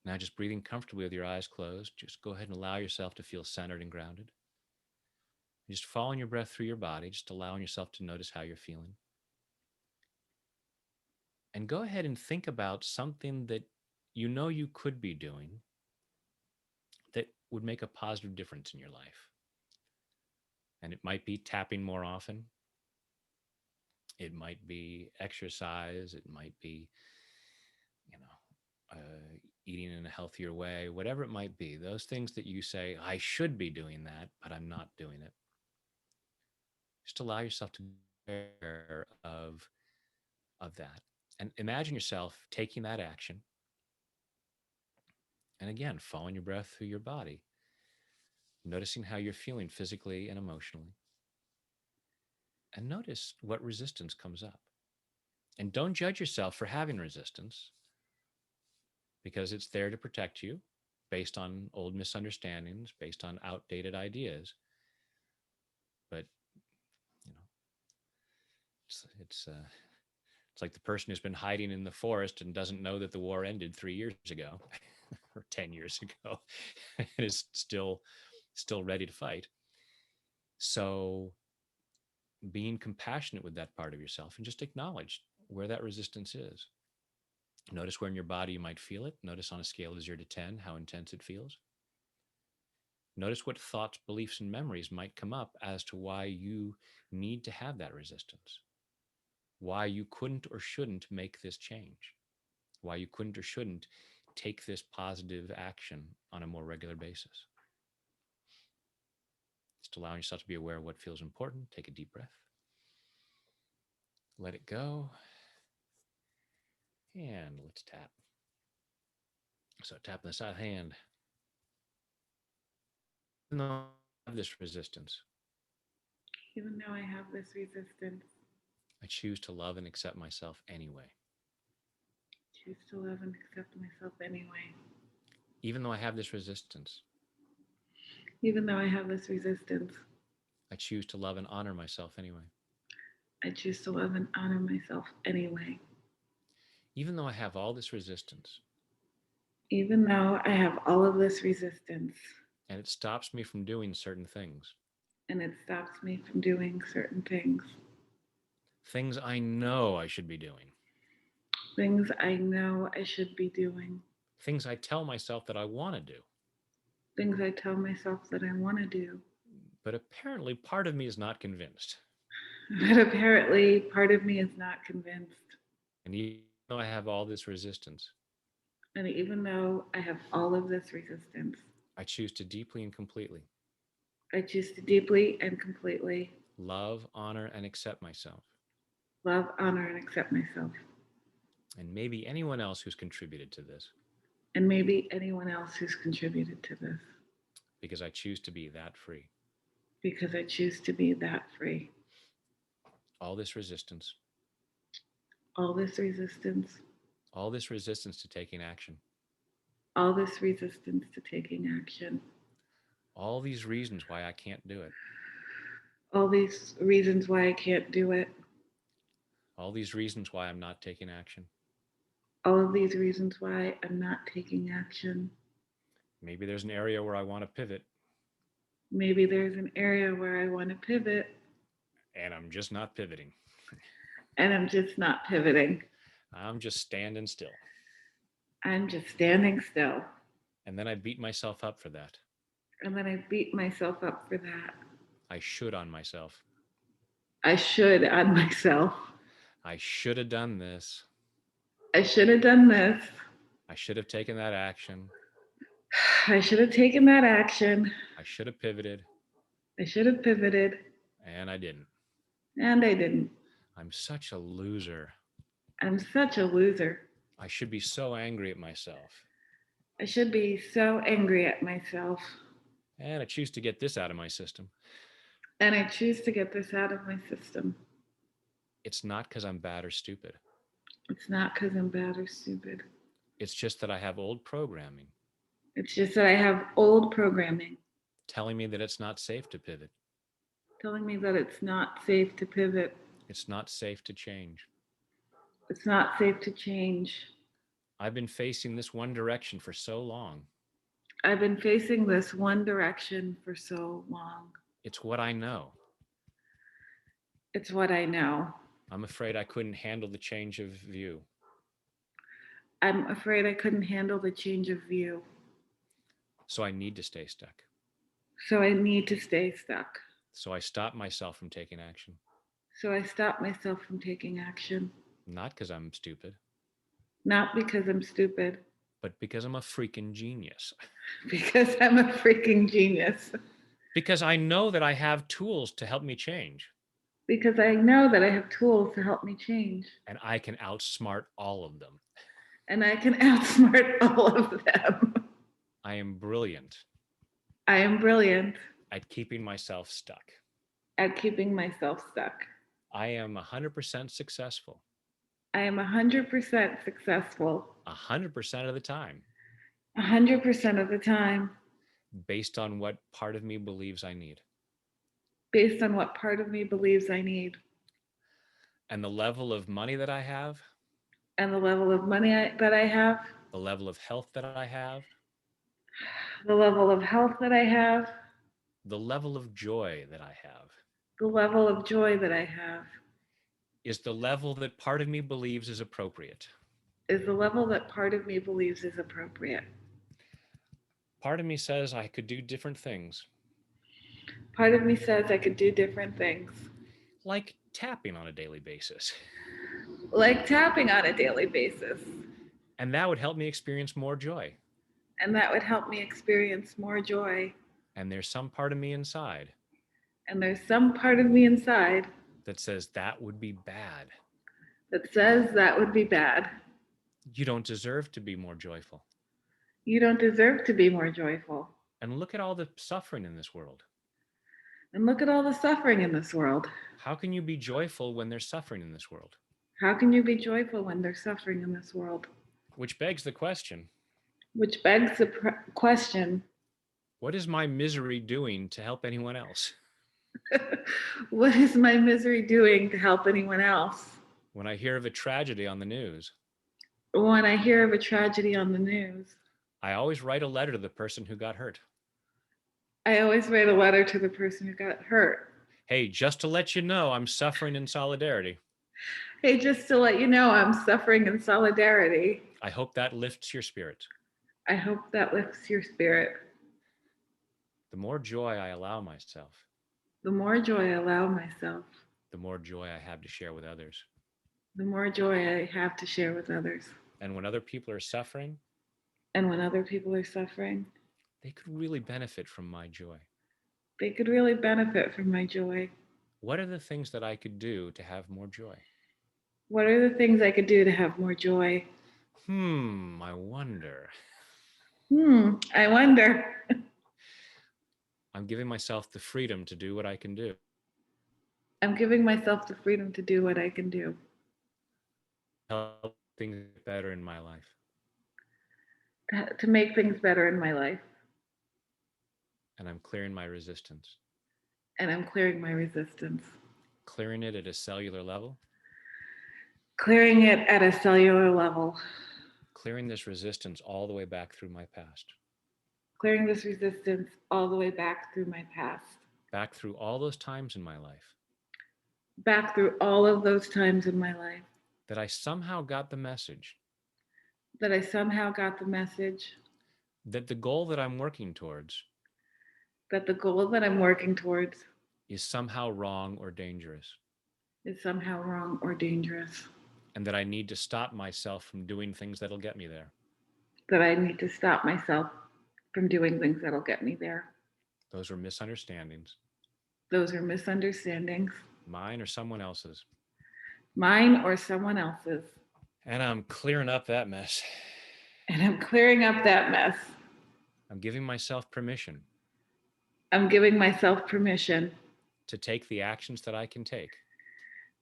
Now just breathing comfortably with your eyes closed, just go ahead and allow yourself to feel centered and grounded. Just following your breath through your body, just allowing yourself to notice how you're feeling. And go ahead and think about something that you could be doing that would make a positive difference in your life. And it might be tapping more often. It might be exercise. It might be, eating in a healthier way, whatever it might be. Those things that you say, I should be doing that, but I'm not doing it. Just allow yourself to be aware of that. And imagine yourself taking that action. And again, following your breath through your body, noticing how you're feeling physically and emotionally. And notice what resistance comes up. And don't judge yourself for having resistance, because it's there to protect you based on old misunderstandings, based on outdated ideas. But, you know, it's like the person who's been hiding in the forest and doesn't know that the war ended 3 years ago or 10 years ago and is still ready to fight. So being compassionate with that part of yourself and just acknowledge where that resistance is. Notice where in your body you might feel it. Notice on a scale of 0 to 10 how intense it feels. Notice what thoughts, beliefs, and memories might come up as to why you need to have that resistance, why you couldn't or shouldn't make this change, why you couldn't or shouldn't take this positive action on a more regular basis. Just allowing yourself to be aware of what feels important. Take a deep breath. Let it go. And let's tap. So tapping the side hand. Even though I have this resistance, Even though I have this resistance, I choose to love and accept myself anyway. choose to love and accept myself anyway. Even though I have this resistance, Even though I have this resistance, I choose to love and honor myself anyway. I choose to love and honor myself anyway. Even though I have all this resistance, Even though I have all of this resistance, and it stops me from doing certain things, and it stops me from doing certain things, things I know I should be doing, things I know I should be doing, things I tell myself that I want to do. things I tell myself that I want to do. But apparently part of me is not convinced. But apparently, part of me is not convinced. And even though I have all this resistance, And even though I have all of this resistance, I choose to deeply and completely I choose to deeply and completely love, honor, and accept myself, love, honor, and accept myself. and maybe anyone else who's contributed to this, And maybe anyone else who's contributed to this, because I choose to be that free. because I choose to be that free. All this resistance, All this resistance, all this resistance to taking action, all this resistance to taking action, all these reasons why I can't do it, all these reasons why I can't do it, all these reasons why I'm not taking action. all of these reasons why I'm not taking action. Maybe there's an area where I want to pivot, Maybe there's an area where I want to pivot, and I'm just not pivoting. and I'm just not pivoting. I'm just standing still. I'm just standing still. And then I beat myself up for that. And then I beat myself up for that. I should on myself. I should on myself. I should have done this. I should have done this. I should have taken that action. I should have taken that action. I should have pivoted. I should have pivoted. And I didn't. And I didn't. I'm such a loser. I'm such a loser. I should be so angry at myself. I should be so angry at myself. And I choose to get this out of my system. And I choose to get this out of my system. It's not because I'm bad or stupid. It's not because I'm bad or stupid. It's just that I have old programming It's just that I have old programming telling me that it's not safe to pivot. telling me that it's not safe to pivot. It's not safe to change. It's not safe to change. I've been facing this one direction for so long. I've been facing this one direction for so long. It's what I know. It's what I know. I'm afraid I couldn't handle the change of view. I'm afraid I couldn't handle the change of view. So I need to stay stuck. So I need to stay stuck. So I stop myself from taking action. So I stop myself from taking action. Not because I'm stupid, Not because I'm stupid, but because I'm a freaking genius. because I'm a freaking genius. Because I know that I have tools to help me change. Because I know that I have tools to help me change. And I can outsmart all of them. And I can outsmart all of them. I am brilliant I am brilliant at keeping myself stuck. at keeping myself stuck. I am 100% successful I am 100% successful 100% of the time. 100% of the time, based on what part of me believes I need. based on what part of me believes I need. And the level of money that I have, And the level of money that I have, the level of health that I have, the level of health that I have, the level of joy that I have, the level of joy that I have, is the level that part of me believes is appropriate. is the level that part of me believes is appropriate. Part of me says I could do different things, Part of me says I could do different things, like tapping on a daily basis. like tapping on a daily basis. And that would help me experience more joy. And that would help me experience more joy. And there's some part of me inside And there's some part of me inside that says that would be bad. that says that would be bad. You don't deserve to be more joyful. You don't deserve to be more joyful. And look at all the suffering in this world. And look at all the suffering in this world. How can you be joyful when there's suffering in this world? How can you be joyful when there's suffering in this world? Which begs the question, Which begs the question, what is my misery doing to help anyone else? what is my misery doing to help anyone else? When I hear of a tragedy on the news, When I hear of a tragedy on the news, I always write a letter to the person who got hurt. I always write a letter to the person who got hurt. Hey, just to let you know, I'm suffering in solidarity. Hey, just to let you know, I'm suffering in solidarity. I hope that lifts your spirit. I hope that lifts your spirit. The more joy I allow myself, The more joy I allow myself, the more joy I have to share with others. the more joy I have to share with others. And when other people are suffering, And when other people are suffering, they could really benefit from my joy. they could really benefit from my joy. What are the things that I could do to have more joy? What are the things I could do to have more joy? I wonder. I wonder. I'm giving myself the freedom to do what I can do. I'm giving myself the freedom to do what I can do. Help things better in my life. To make things better in my life. And I'm clearing my resistance. And I'm clearing my resistance. Clearing it at a cellular level. Clearing it at a cellular level. Clearing this resistance all the way back through my past. Clearing this resistance all the way back through my past. Back through all those times in my life. Back through all of those times in my life. That I somehow got the message. That I somehow got the message. That the goal that I'm working towards. That the goal that I'm working towards. Is somehow wrong or dangerous. Is somehow wrong or dangerous. And that I need to stop myself from doing things that'll get me there. That I need to stop myself from doing things that'll get me there. Those are misunderstandings. Those are misunderstandings. Mine or someone else's. Mine or someone else's. And I'm clearing up that mess. And I'm clearing up that mess. I'm giving myself permission. I'm giving myself permission. To take the actions that I can take.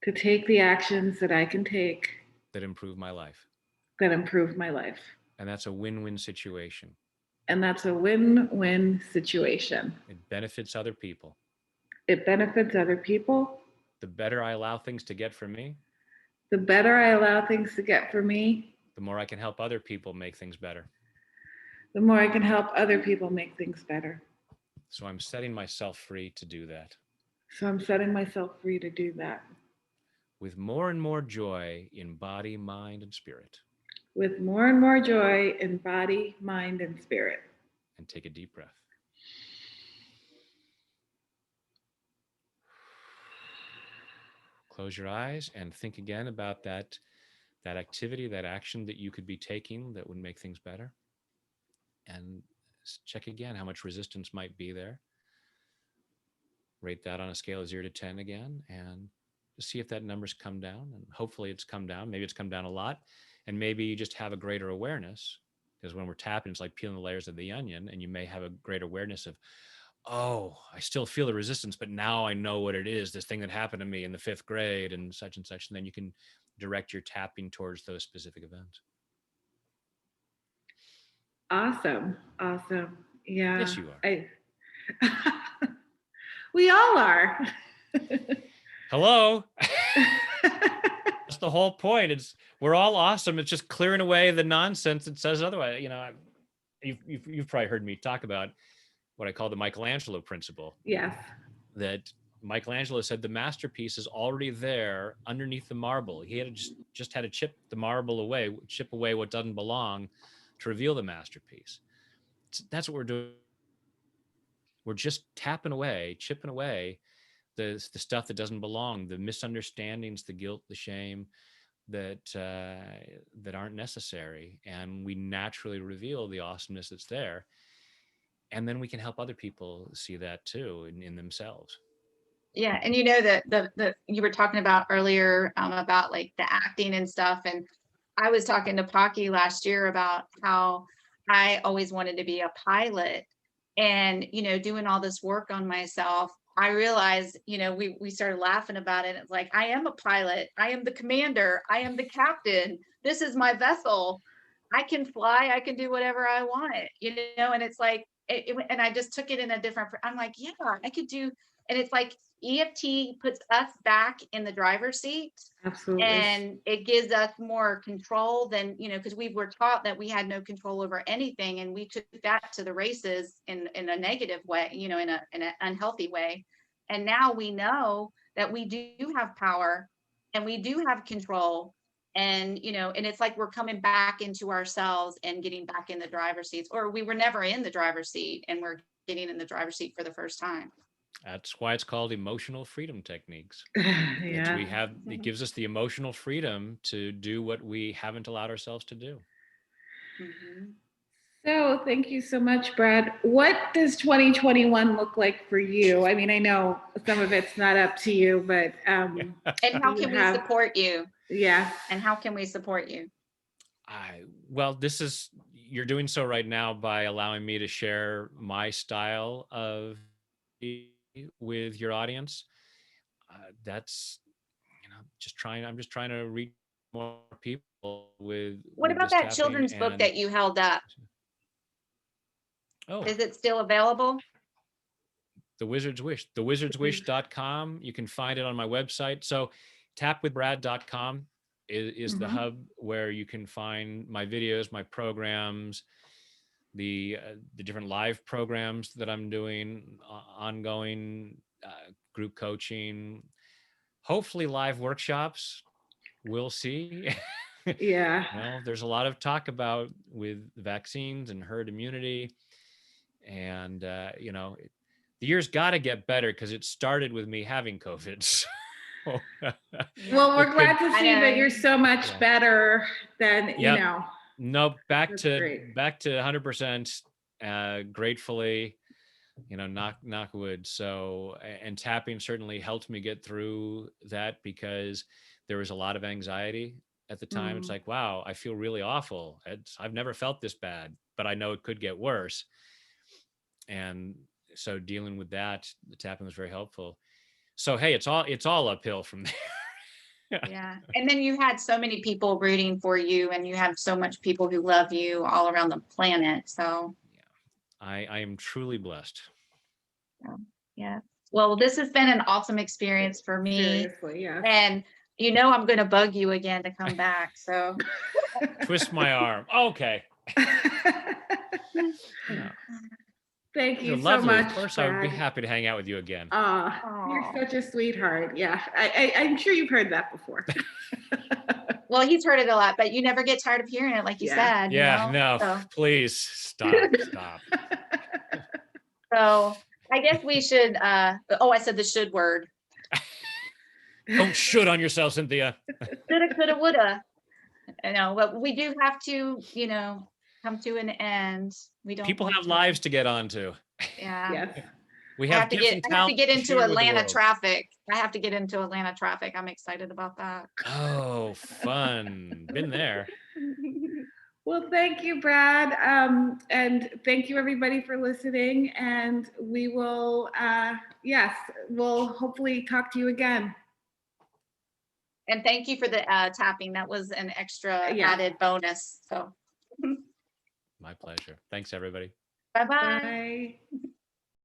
To take the actions that I can take. That improve my life. That improve my life. And that's a win-win situation. And that's a win-win situation. It benefits other people. It benefits other people. The better I allow things to get for me. The better I allow things to get for me. The more I can help other people make things better. The more I can help other people make things better. So I'm setting myself free to do that. So I'm setting myself free to do that. With more and more joy in body, mind, and spirit. With more and more joy in body, mind, and spirit. And take a deep breath. Close your eyes and think again about that activity, that action that you could be taking that would make things better. And check again how much resistance might be there. Rate that on a scale of 0 to 10 again, and just see if that number's come down. And hopefully it's come down. Maybe it's come down a lot. And maybe you just have a greater awareness, because when we're tapping, it's like peeling the layers of the onion, and you may have a greater awareness of, oh, I still feel the resistance, but now I know what it is, this thing that happened to me in the 5th grade and such and such. And then you can direct your tapping towards those specific events. Awesome. Awesome. Yeah. Yes, you are. We all are. Hello. That's the whole point. We're all awesome. It's just clearing away the nonsense that says otherwise. You've probably heard me talk about what I call the Michelangelo principle. Yes. That Michelangelo said the masterpiece is already there underneath the marble. He had just had to chip the marble away, chip away what doesn't belong to reveal the masterpiece. That's what we're doing. We're just tapping away, chipping away the stuff that doesn't belong, the misunderstandings, the guilt, the shame that aren't necessary, and we naturally reveal the awesomeness that's there, and then we can help other people see that too in themselves. Yeah, and you know that the you were talking about earlier about like the acting and stuff, and I was talking to Pocky last year about how I always wanted to be a pilot, and doing all this work on myself, I realized, we started laughing about it. It's like, I am a pilot, I am the commander, I am the captain. This is my vessel. I can fly, I can do whatever I want, and it's like and I just took it in a different, I'm like, yeah, I could do. And it's like EFT puts us back in the driver's seat. Absolutely. And it gives us more control than, because we were taught that we had no control over anything. And we took that to the races in a negative way, in an unhealthy way. And now we know that we do have power and we do have control. And, and it's like we're coming back into ourselves and getting back in the driver's seats, or we were never in the driver's seat and we're getting in the driver's seat for the first time. That's why it's called emotional freedom techniques. Yeah. It gives us the emotional freedom to do what we haven't allowed ourselves to do. Mm-hmm. So thank you so much, Brad. What does 2021 look like for you? I mean, I know some of it's not up to you, but and how can we support you? Yeah. And how can we support you? Well, you're doing so right now by allowing me to share my style of with your audience. That's I'm just trying to reach more people with. What about that children's book that you held up? Oh, is it still available? The Wizard's Wish, thewizardswish.com. You can find it on my website. So tapwithbrad.com is the hub where you can find my videos, my programs, the different live programs that I'm doing, ongoing group coaching, hopefully live workshops. We'll see. Yeah. There's a lot of talk about with vaccines and herd immunity, and the year's got to get better because it started with me having COVID. So, well, we're glad to see that you're so much better than No, back to 100%. Gratefully, knock wood. So, and tapping certainly helped me get through that because there was a lot of anxiety at the time. It's like, wow, I feel really awful. I've never felt this bad, but I know it could get worse. And so dealing with that, the tapping was very helpful. So, hey, it's all uphill from there. Yeah. And then you had so many people rooting for you, and you have so much people who love you all around the planet. So I am truly blessed. Yeah. Well, this has been an awesome experience for me. Seriously, yeah. And I'm going to bug you again to come back. So twist my arm. Okay. Thank you so much. Of course, I would be happy to hang out with you again. You're such a sweetheart. Yeah, I'm sure you've heard that before. Well, he's heard it a lot, but you never get tired of hearing it, like you said. No, please stop. So I guess we should. I said the should word. Don't should on yourself, Cynthia. Shoulda, coulda, woulda. I know, but we do have to, come to an end. We don't. People have lives to get onto. Yeah. Yes. We have to get into Atlanta traffic. I have to get into Atlanta traffic. I'm excited about that. Oh, fun. Been there. Well, thank you, Brad. And thank you everybody for listening. And we will, we'll hopefully talk to you again. And thank you for the tapping. That was an extra added bonus. So. My pleasure. Thanks, everybody. Bye-bye. Bye.